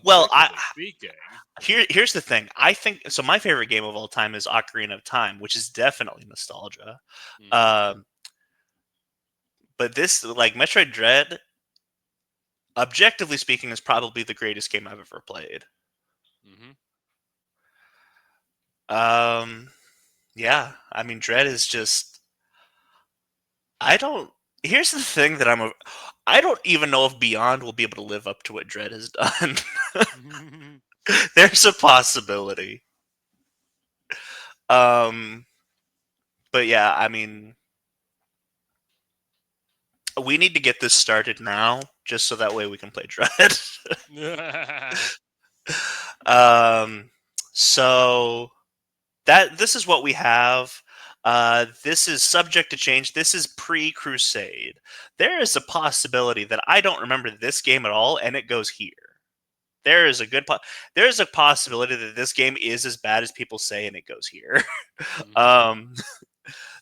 Speaker 1: well, I
Speaker 2: Objectively speaking,
Speaker 1: here's the thing. I think so. My favorite game of all time is Ocarina of Time, which is definitely nostalgia.
Speaker 2: hmm
Speaker 1: Um, but this, like Metroid Dread, objectively speaking, is probably the greatest game I've ever played.
Speaker 2: hmm
Speaker 1: Um, yeah, I mean, Dread is just. I don't. Here's the thing that I don't even know if Beyond will be able to live up to what Dread has done. There's a possibility. Um, but yeah, I mean, we need to get this started now, just so that way we can play Dread. um, so that this is what we have. This is subject to change. This is pre-Crusade. There is a possibility that I don't remember this game at all, and it goes here. There is a there is a possibility that this game is as bad as people say, and it goes here. um,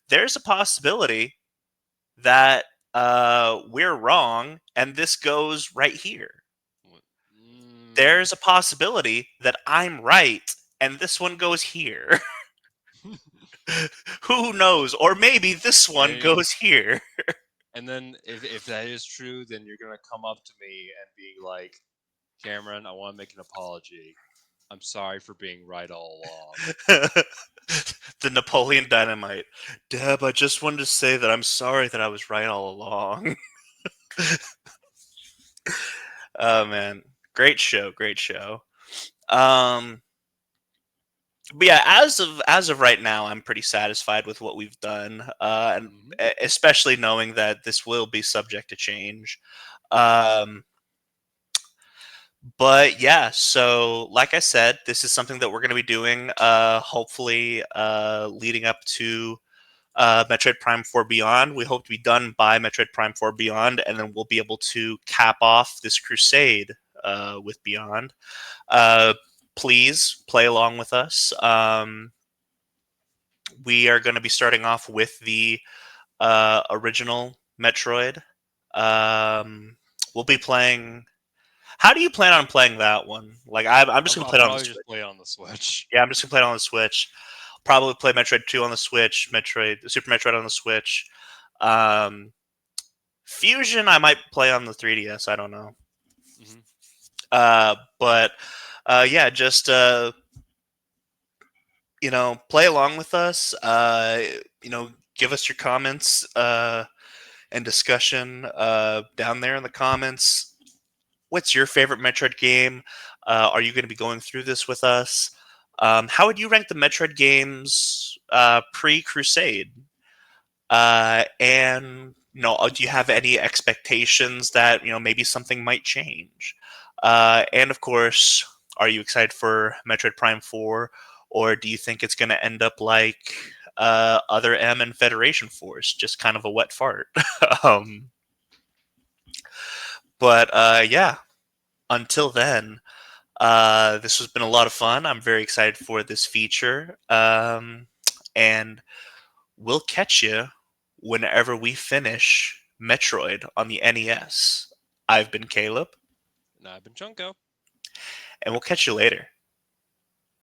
Speaker 1: there's a possibility that we're wrong, and this goes right here. there's a possibility that I'm right and this one goes here. Who knows? Or maybe this one
Speaker 2: Maybe.
Speaker 1: goes here.
Speaker 2: And then if that is true, then you're gonna come up to me and be like, Cameron, I want to make an apology. I'm sorry for being right all along.
Speaker 1: The Napoleon Dynamite. Deb, I just wanted to say that I'm sorry that I was right all along. Oh man, great show, great show. Um, but yeah, as of right now, I'm pretty satisfied with what we've done, and
Speaker 2: Hmm.
Speaker 1: especially knowing that this will be subject to change. Um, but yeah, so like I said, this is something that we're going to be doing, hopefully, leading up to Metroid Prime 4 Beyond. We hope to be done by Metroid Prime 4 Beyond, and then we'll be able to cap off this crusade with Beyond. Uh, please play along with us. We are going to be starting off with the original Metroid. Um, we'll be playing. How do you plan on playing that one? Like, I'm just going to
Speaker 2: I'll
Speaker 1: play it on the
Speaker 2: probably just
Speaker 1: Switch.
Speaker 2: play it on the Switch.
Speaker 1: Yeah, I'm just going to play it on the Switch. Probably play Metroid 2 on the Switch, Super Metroid on the Switch. Um, Fusion, I might play on the 3DS. I don't know.
Speaker 2: Hmm.
Speaker 1: But yeah, just play along with us. Give us your comments and discussion down there in the comments. What's your favorite Metroid game? Are you going to be going through this with us? How would you rank the Metroid games pre Crusade? And do you have any expectations that maybe something might change? And of course, are you excited for Metroid Prime 4, or do you think it's going to end up like Other M and Federation Force, just kind of a wet fart? um, but yeah, until then, this has been a lot of fun. I'm very excited for this feature, and we'll catch you whenever we finish Metroid on the NES. I've been Caleb,
Speaker 2: And I've been Chunko.
Speaker 1: and we'll catch you later.